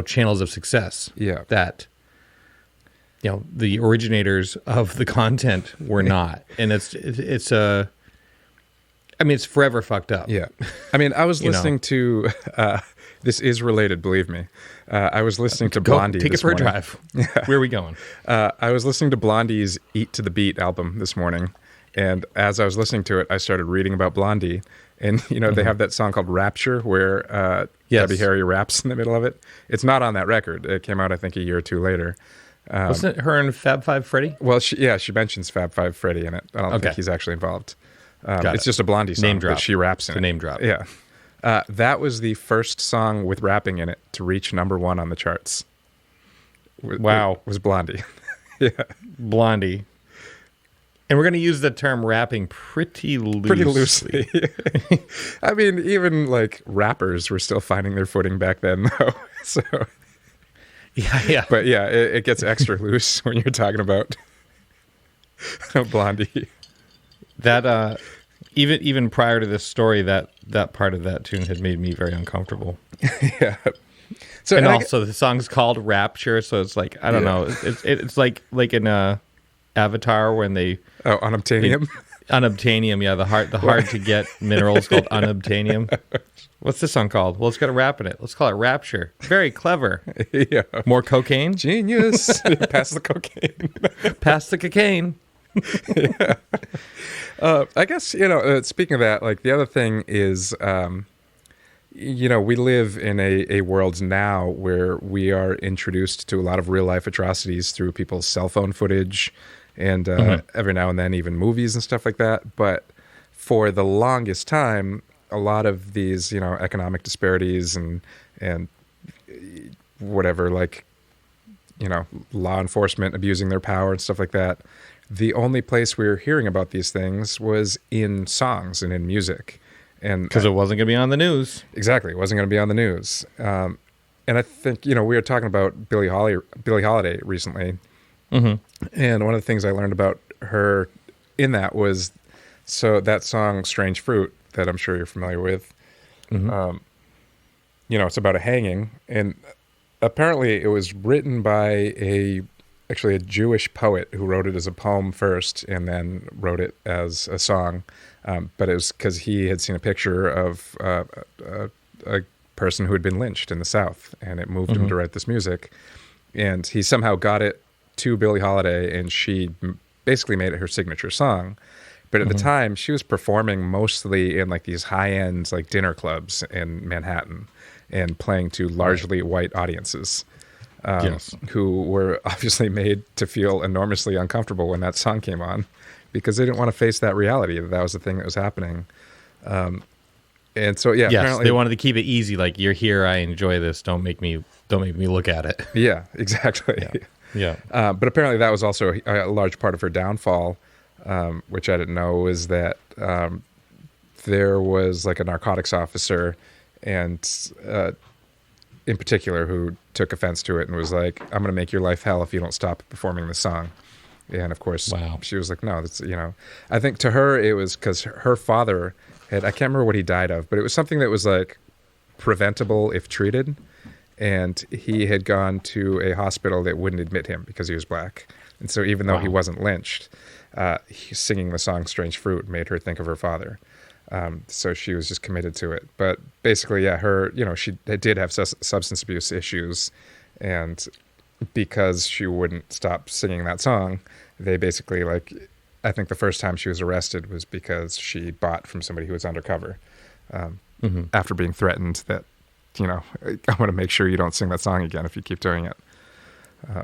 channels of success. Yeah. That the originators of the content were not, and it's forever fucked up. Yeah. I mean, I was listening to This is related, believe me. I was listening to Blondie. Take it this for a morning. drive. Where are we going? I was listening to Blondie's "Eat to the Beat" album this morning, and as I was listening to it, I started reading about Blondie. And they have that song called "Rapture," where Debbie Harry raps in the middle of it. It's not on that record. It came out, I think, a year or two later. Wasn't it her and Fab Five Freddy? Well, she mentions Fab Five Freddy in it. I don't think he's actually involved. It's just a Blondie song that she raps in. It's a name drop. Yeah. That was the first song with rapping in it to reach #1 on the charts. Wow. Was Blondie. Yeah. Blondie. And we're going to use the term rapping pretty loosely. Pretty loosely. I mean, even like rappers were still finding their footing back then, though. So, yeah. But yeah, it gets extra loose when you're talking about Blondie. That even prior to this story, that part of that tune had made me very uncomfortable. Yeah. So, and also the song's called Rapture, so it's like I don't know. It's like in Avatar when they unobtainium. Unobtainium, yeah, the hard to get minerals called unobtainium. What's this song called? Well, it's got a rap in it. Let's call it Rapture. Very clever. Yeah. More cocaine? Genius. Pass the cocaine. Pass the cocaine. Yeah. I guess, speaking of that, like the other thing is, we live in a world now where we are introduced to a lot of real life atrocities through people's cell phone footage and every now and then even movies and stuff like that. But for the longest time, a lot of these, economic disparities and whatever, like, law enforcement abusing their power and stuff like that, the only place we were hearing about these things was in songs and in music. And because it wasn't going to be on the news. Exactly. It wasn't going to be on the news. And I think, we were talking about Billie Holiday recently. Mm-hmm. And one of the things I learned about her in that was, so that song Strange Fruit that I'm sure you're familiar with, it's about a hanging. And apparently it was written by actually a Jewish poet who wrote it as a poem first and then wrote it as a song. But it was because he had seen a picture of a person who had been lynched in the South, and it moved him to write this music. And he somehow got it to Billie Holiday, and she basically made it her signature song. But at the time, she was performing mostly in like these high-end like dinner clubs in Manhattan and playing to largely white audiences. Who were obviously made to feel enormously uncomfortable when that song came on, because they didn't want to face that reality that was the thing that was happening. And so, apparently they wanted to keep it easy. Like, you're here, I enjoy this. Don't make me look at it. Yeah, exactly. Yeah. But apparently that was also a large part of her downfall, which I didn't know, was that there was like a narcotics officer and in particular who took offense to it and was like, I'm going to make your life hell if you don't stop performing this song. And of course, she was like, no, that's, I think to her, it was because her father I can't remember what he died of, but it was something that was like preventable if treated. And he had gone to a hospital that wouldn't admit him because he was black. And so even though he wasn't lynched, singing the song Strange Fruit made her think of her father. So she was just committed to it. But basically, her, she did have substance abuse issues. And because she wouldn't stop singing that song, they basically, I think the first time she was arrested was because she bought from somebody who was undercover after being threatened that, I want to make sure you don't sing that song again if you keep doing it.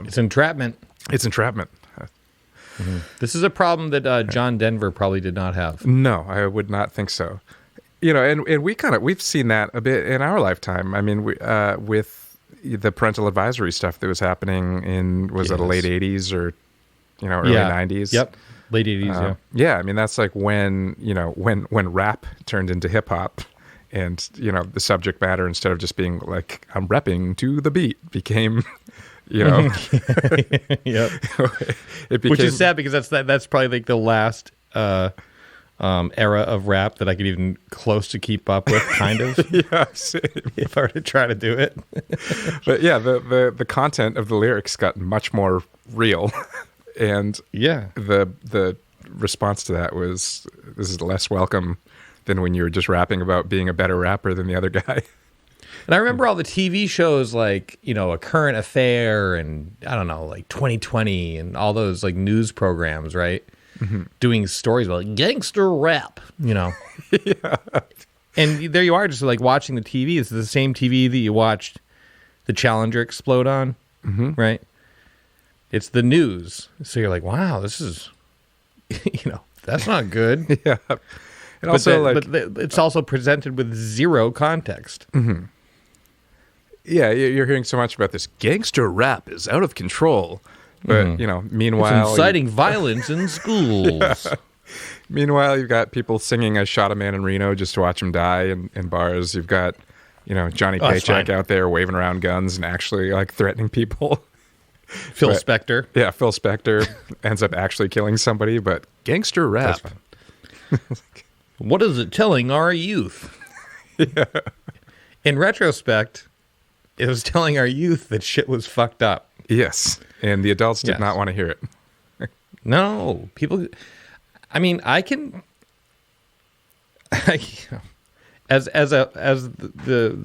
It's entrapment. It's entrapment. This is a problem that John Denver probably did not have. No, I would not think so. And we've seen that a bit in our lifetime. I mean, with the parental advisory stuff that was happening in, it the late 80s or, early 90s? Yep. Late 80s, Yeah, I mean, that's like when rap turned into hip hop and, the subject matter, instead of just being like, I'm repping to the beat, became... Yep. It became, which is sad because that's probably like the last era of rap that I could even close to keep up with, kind of. Same. If I were to try to do it. But yeah, the content of the lyrics got much more real, and the response to that was, this is less welcome than when you were just rapping about being a better rapper than the other guy. And I remember all the TV shows like, A Current Affair and, I don't know, like 2020 and all those like news programs, right? Mm-hmm. Doing stories about like, gangster rap, Yeah. And there you are just like watching the TV. It's the same TV that you watched the Challenger explode on, right? It's the news. So you're like, wow, this is, that's not good. Yeah. And also, but it's also presented with zero context. Mm-hmm. Yeah, you're hearing so much about this gangster rap is out of control. But, meanwhile... It's inciting violence in schools. Yeah. Meanwhile, you've got people singing I Shot a Man in Reno just to watch him die in bars. You've got, Johnny Paycheck out there waving around guns and actually, like, threatening people. Phil Spector. Yeah, Phil Spector ends up actually killing somebody, but gangster rap. What is it telling our youth? Yeah. In retrospect, it was telling our youth that shit was fucked up. Yes, and the adults did not want to hear it. No, people... I mean, as the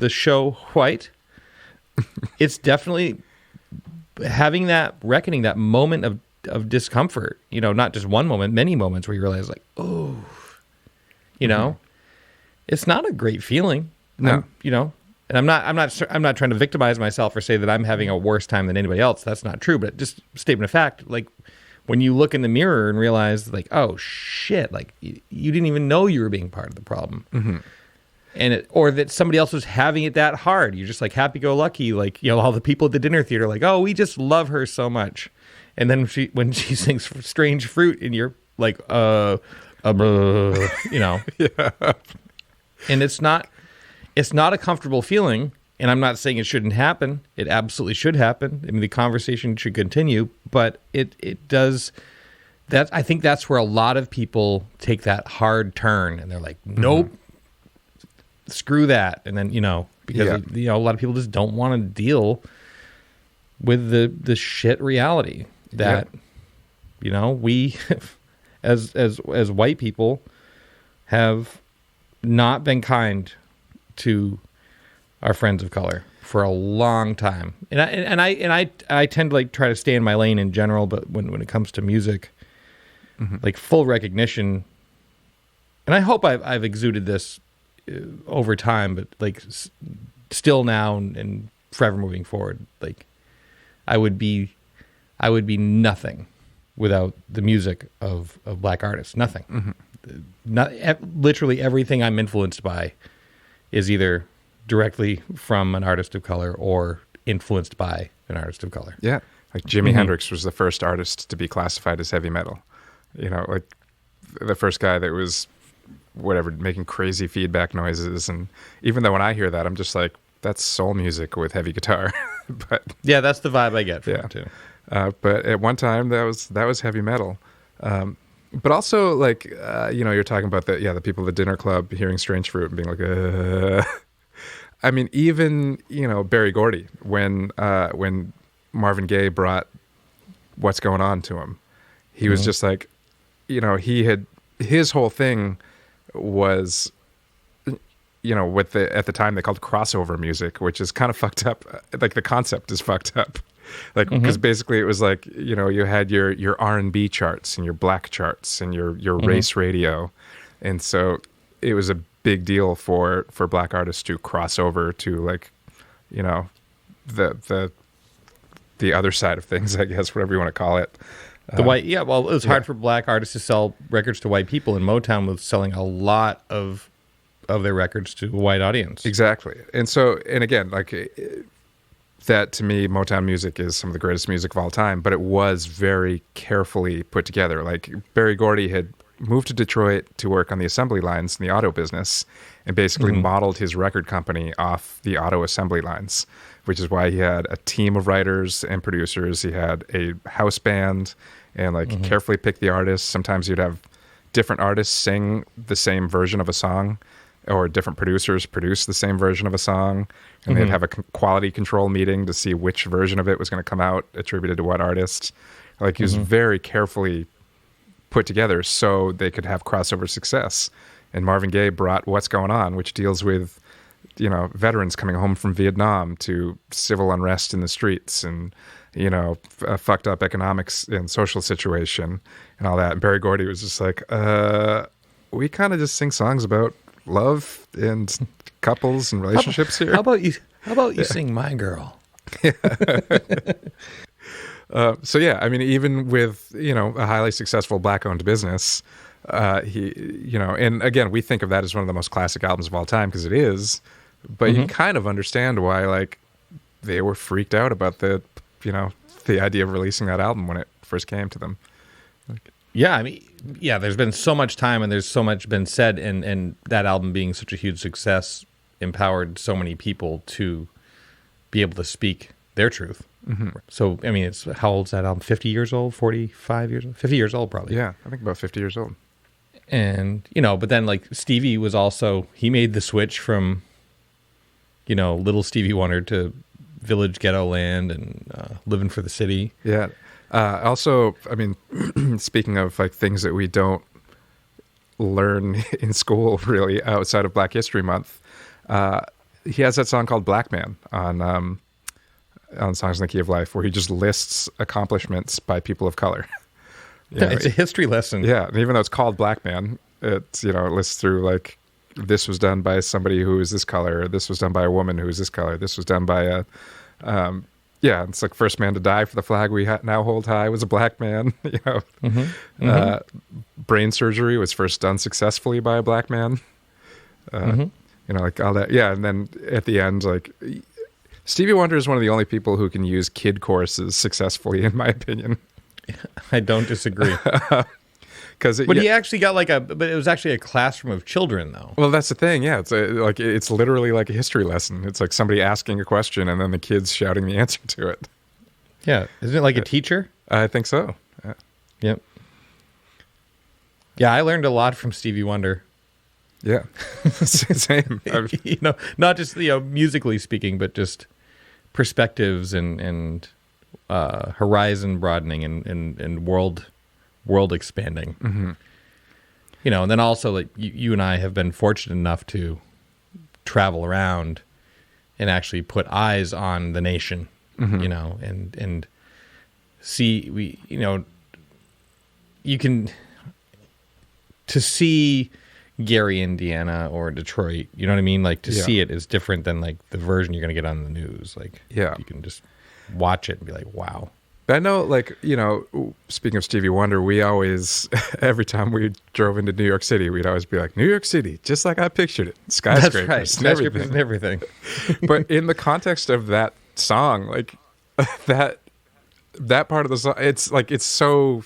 show White, it's definitely having that reckoning, that moment of discomfort, not just one moment, many moments where you realize like, oh, it's not a great feeling. No. And I'm not trying to victimize myself or say that I'm having a worse time than anybody else. That's not true, but just statement of fact, like when you look in the mirror and realize like, oh shit, like you didn't even know you were being part of the problem. Mm-hmm. And or that somebody else was having it that hard. You're just like happy-go-lucky, like, all the people at the dinner theater, like, oh, we just love her so much. And then when she sings Strange Fruit and you're like, Yeah. And it's not a comfortable feeling. And I'm not saying it shouldn't happen. It absolutely should happen. I mean, the conversation should continue, but it does. I think that's where a lot of people take that hard turn and they're like, nope, screw that. And then, because a lot of people just don't want to deal with the shit reality that, we as white people have not been kind to our friends of color for a long time. And I tend to like try to stay in my lane in general, but when it comes to music, like full recognition, and I hope I've exuded this over time, but like still now and forever moving forward, like I would be nothing without the music of black artists. Nothing. Not literally everything I'm influenced by is either directly from an artist of color or influenced by an artist of color. Yeah. Like Jimi Hendrix was the first artist to be classified as heavy metal. Like the first guy that was making crazy feedback noises. And even though when I hear that, I'm just like, that's soul music with heavy guitar. But yeah, that's the vibe I get from it too. But at one time that was heavy metal. But also like, you're talking about the people at the dinner club hearing Strange Fruit and being like, I mean, even, Berry Gordy, when Marvin Gaye brought What's Going On to him, he was just like, his whole thing was, at the time they called crossover music, which is kind of fucked up. Like the concept is fucked up. Like, because basically it was like, you had your R&B charts and your black charts and your race radio. And so it was a big deal for black artists to cross over to like, the other side of things, I guess, whatever you want to call it. The white, it was hard for black artists to sell records to white people, and Motown was selling a lot of their records to a white audience. Exactly. And so, and again, like that to me, Motown music is some of the greatest music of all time, but it was very carefully put together. Like Berry Gordy had moved to Detroit to work on the assembly lines in the auto business and basically modeled his record company off the auto assembly lines, which is why he had a team of writers and producers. He had a house band and like carefully picked the artists. Sometimes you'd have different artists sing the same version of a song, or different producers produce the same version of a song, and they'd have a quality control meeting to see which version of it was going to come out attributed to what artist. Like he was very carefully put together so they could have crossover success. And Marvin Gaye brought What's Going On, which deals with, veterans coming home from Vietnam to civil unrest in the streets and, a fucked up economics and social situation and all that. And Berry Gordy was just like, we kind of just sing songs about love and couples and relationships here. How about you sing My Girl? So yeah, I mean, even with, a highly successful black-owned business, and again, we think of that as one of the most classic albums of all time because it is, but you kind of understand why, like, they were freaked out about the idea of releasing that album when it first came to them. Yeah, I mean, there's been so much time and there's so much been said, and that album being such a huge success empowered so many people to be able to speak their truth. So, I mean, it's how old's that album? 50 years old? 45 years old? 50 years old, probably. Yeah, I think about 50 years old. And, but then, like, Stevie was also, he made the switch from, little Stevie Wonder to Village Ghetto Land and Living for the City. Yeah. Also, I mean, speaking of, like, things that we don't learn in school, really, outside of Black History Month, he has that song called Black Man on Songs in the Key of Life, where he just lists accomplishments by people of color. It's a history lesson. Yeah, and even though it's called Black Man, it's, it lists through, like, this was done by somebody who is this color, or this was done by a woman who is this color, this was done by a, it's like first man to die for the flag we now hold high was a black man, brain surgery was first done successfully by a black man, like all that. Yeah, and then at the end, like, Stevie Wonder is one of the only people who can use kid choruses successfully, in my opinion. I don't disagree. But he actually got but it was actually a classroom of children, though. Well, that's the thing. Yeah, it's literally like a history lesson. It's like somebody asking a question and then the kids shouting the answer to it. Yeah, isn't it like a teacher? I think so. Yeah. Yep. Yeah, I learned a lot from Stevie Wonder. Yeah, same. Not just musically speaking, but just perspectives and horizon broadening and world expanding. And then also, like, you and I have been fortunate enough to travel around and actually put eyes on the nation. And see, you can to see Gary, Indiana, or Detroit, you know what I mean? Like, to see it is different than, like, the version you're going to get on the news. Like, you can just watch it and be like, wow. But I know, like, speaking of Stevie Wonder, we always, every time we drove into New York City, we'd always be like, New York City, just like I pictured it. Skyscrapers. That's right. Skyscrapers and everything. But in the context of that song, like, that part of the song, it's like, it's so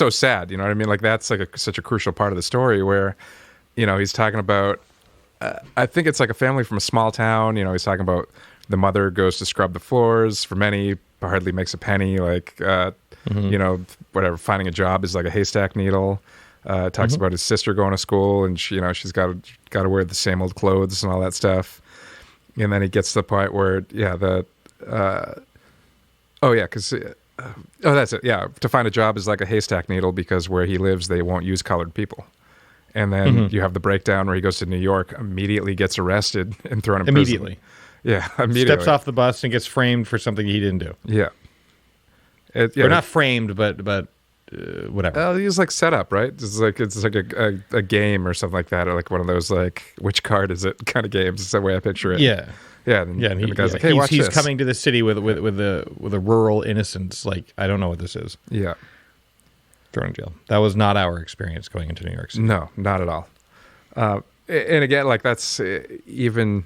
sad, you know what I mean? Like, that's like such a crucial part of the story where, he's talking about, I think it's like a family from a small town, he's talking about the mother goes to scrub the floors, for many hardly makes a penny, like, whatever, finding a job is like a haystack needle. Talks about his sister going to school and she's got to wear the same old clothes and all that stuff. And then he gets to the point where, that's it. Yeah. To find a job is like a haystack needle because where he lives, they won't use colored people. And then you have the breakdown where he goes to New York, immediately gets arrested and thrown in prison. Yeah, immediately. Steps off the bus and gets framed for something he didn't do. Yeah. Or not framed, but whatever. He was like set up, right? It's like a game or something like that, or like one of those, like, which card is it kind of games. It's the way I picture it. Yeah. Yeah, and the guy's like, hey, watch this. He's coming to the city with a rural innocence, like, I don't know what this is. Yeah. Thrown in jail. That was not our experience going into New York City. No, not at all. And again, like, that's even,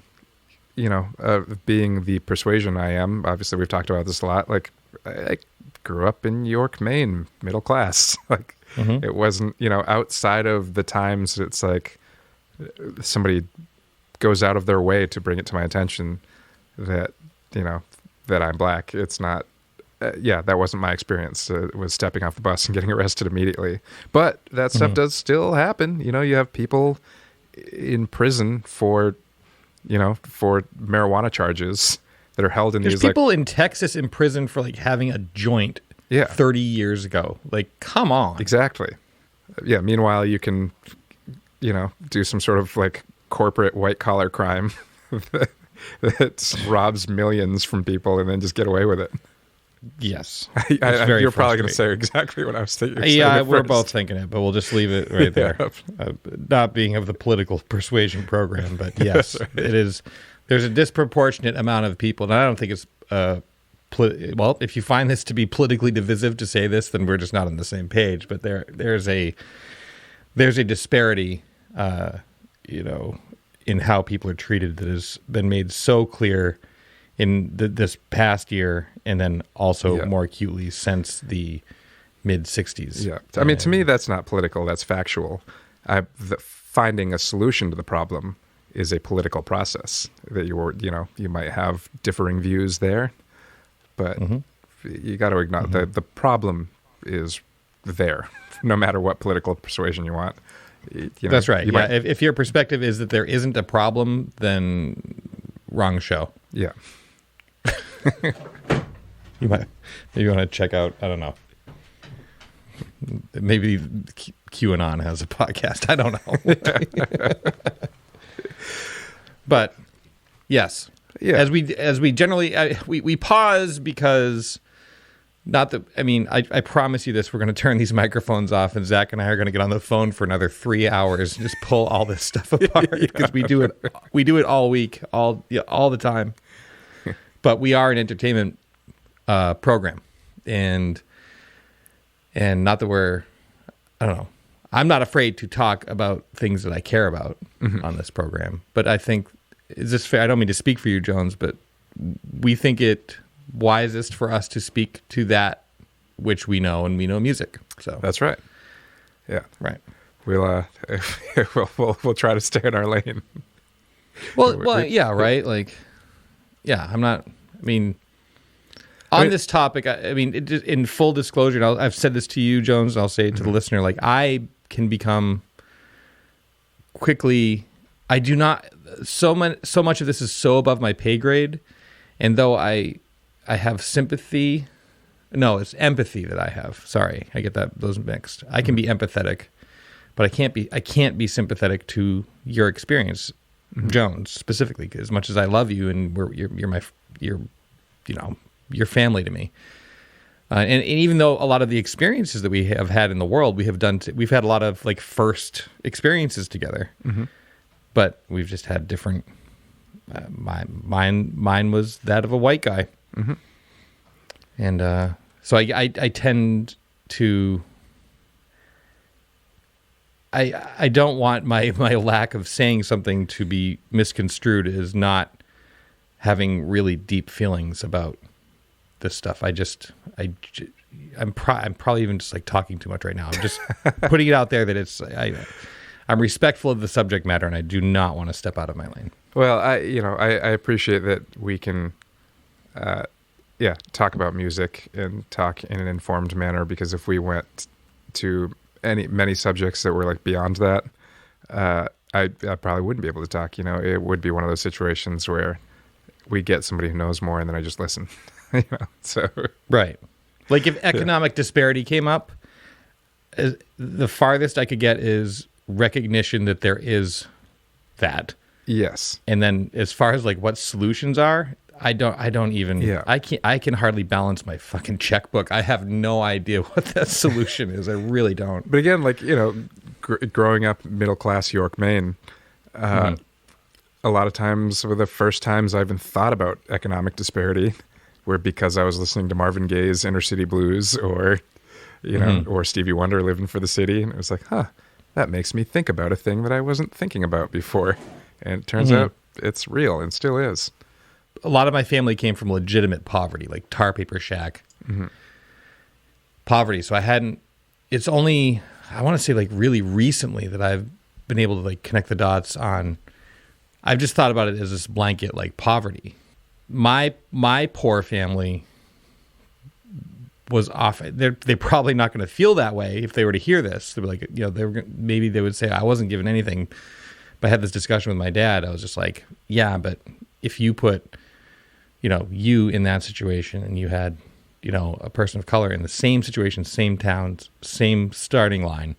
being the persuasion I am, obviously we've talked about this a lot, like, I grew up in York, Maine, middle class. Like, it wasn't, outside of the times it's like somebody goes out of their way to bring it to my attention that, that I'm black. It's not, that wasn't my experience. It was stepping off the bus and getting arrested immediately. But that stuff does still happen. You have people in prison for marijuana charges that are held in There's these people in Texas in prison for, like, having a joint 30 years ago. Like, come on. Exactly. Yeah. Meanwhile, you can, do some sort of, like, corporate white collar crime that robs millions from people and then just get away with it. Yes. You're probably going to say exactly what I was thinking. Yeah, we're both thinking it, but we'll just leave it right there. Yeah. Not being of the political persuasion program, but yes, right. it is. There's a disproportionate amount of people, and I don't think it's well, if you find this to be politically divisive to say this, then we're just not on the same page. But there's a disparity, in how people are treated that has been made so clear in this past year, and then also more acutely since the mid '60s. Yeah, I mean, to me, that's not political. That's factual. Finding a solution to the problem is a political process. That you might have differing views there, but you got to acknowledge that the problem is there, no matter what political persuasion you want. That's right. If your perspective is that there isn't a problem, then wrong show. Yeah. You want to check out, I don't know, maybe QAnon has a podcast. I don't know. But yes, as we generally we pause because I promise you this: we're going to turn these microphones off, and Zach and I are going to get on the phone for another 3 hours and just pull all this stuff apart because we do it all week, all the time. But we are an entertainment program, and not that I don't know. I'm not afraid to talk about things that I care about on this program. But I think, is this fair? I don't mean to speak for you, Jones, but we think it wisest for us to speak to that which we know, and we know music. So that's right. Yeah, right. We'll try to stay in our lane. Well, yeah, right. Like, yeah, I'm not. I mean, on this topic, in full disclosure, and I've said this to you, Jones, and I'll say it to the listener. Like, I can become quickly. I do not. So much of this is so above my pay grade, and though I have sympathy. No, it's empathy that I have. Sorry, I get those mixed. I can be empathetic, but I can't be sympathetic to your experience, Jones, specifically. As much as I love you, and you're family to me. And even though a lot of the experiences that we have had in the world, we've had a lot of like first experiences together, but we've just had different. Mine was that of a white guy, and so I tend to. I don't want my lack of saying something to be misconstrued as not having really deep feelings about this stuff. I'm probably even just like talking too much right now. I'm just putting it out there that I'm respectful of the subject matter, and I do not want to step out of my lane. Well, I appreciate that we can, talk about music and talk in an informed manner, because if we went to many subjects that were like beyond that, I probably wouldn't be able to talk. It would be one of those situations where we get somebody who knows more, and then I just listen. So right, like if economic disparity came up, the farthest I could get is recognition that there is that. Yes, and then as far as like what solutions are, I don't even. Yeah. I can hardly balance my fucking checkbook. I have no idea what that solution is. I really don't. But again, like growing up middle class York, Maine. A lot of times, the first times I even thought about economic disparity were because I was listening to Marvin Gaye's Inner City Blues, or, or Stevie Wonder, Living for the City. And it was like, that makes me think about a thing that I wasn't thinking about before. And it turns out it's real and still is. A lot of my family came from legitimate poverty, like tar paper shack poverty. So it's only, I want to say like really recently that I've been able to like connect the dots on. I've just thought about it as this blanket like poverty. My poor family was off. They're probably not going to feel that way if they were to hear this. They were like, maybe they would say I wasn't given anything. But I had this discussion with my dad. I was just like, yeah, but if you put, you in that situation, and you had, a person of color in the same situation, same towns, same starting line,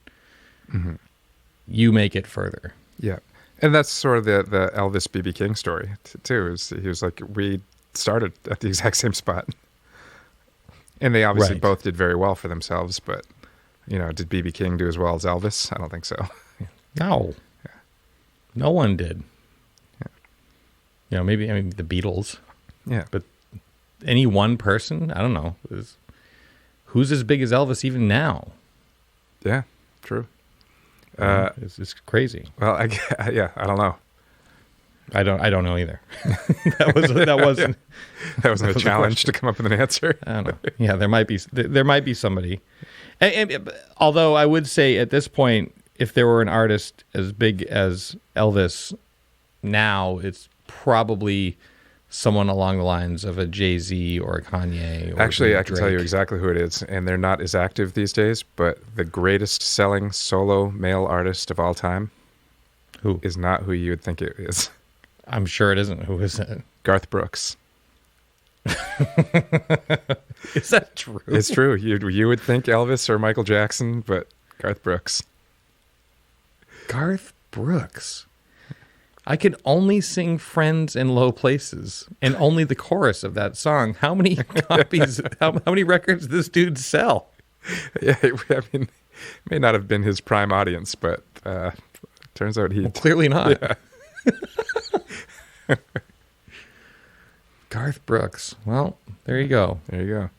you make it further. Yeah. And that's sort of the Elvis B.B. King story, too. He was like, we started at the exact same spot. And they obviously both did very well for themselves, but, did B.B. King do as well as Elvis? I don't think so. No. Yeah. No one did. Yeah. Maybe, the Beatles. Yeah. But any one person, I don't know. Who's as big as Elvis even now? Yeah, true. It's crazy. Well, I don't know. I don't know either. that wasn't a challenge to come up with an answer. I don't know. Yeah, there might be somebody. And although I would say at this point, if there were an artist as big as Elvis now, it's probably someone along the lines of a Jay-Z or a Kanye. Or Actually, I can tell you exactly who it is, and they're not as active these days, but the greatest selling solo male artist of all time is not who you would think it is. I'm sure it isn't. Who is it? Garth Brooks. Is that true? It's true. You would think Elvis or Michael Jackson, but Garth Brooks. Garth Brooks. I can only sing Friends in Low Places and only the chorus of that song. How many copies, how many records does this dude sell? Yeah, it may not have been his prime audience, but turns out clearly not. Yeah. Garth Brooks. Well, there you go. There you go.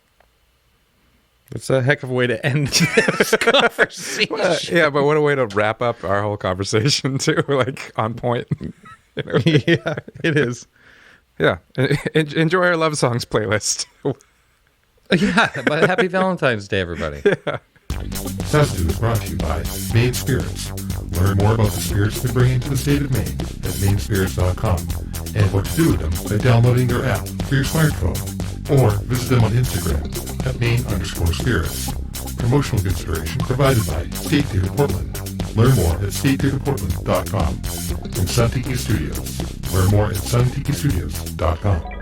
It's a heck of a way to end this conversation. Yeah, but what a way to wrap up our whole conversation, too. Like, on point. Yeah, it is. Yeah. Enjoy our love songs playlist. Yeah, but happy Valentine's Day, everybody. Yeah. SAZETU is brought to you by Maine Spirits. Learn more about the spirits they bring into the state of Maine at mainspirits.com and what to do with them by downloading their app for your smartphone or visit them on Instagram at Maine_spirits. Promotional consideration provided by State Theater Portland. Learn more at statetheaterportland.com. From Sun Tiki Studios. Learn more at suntikistudios.com.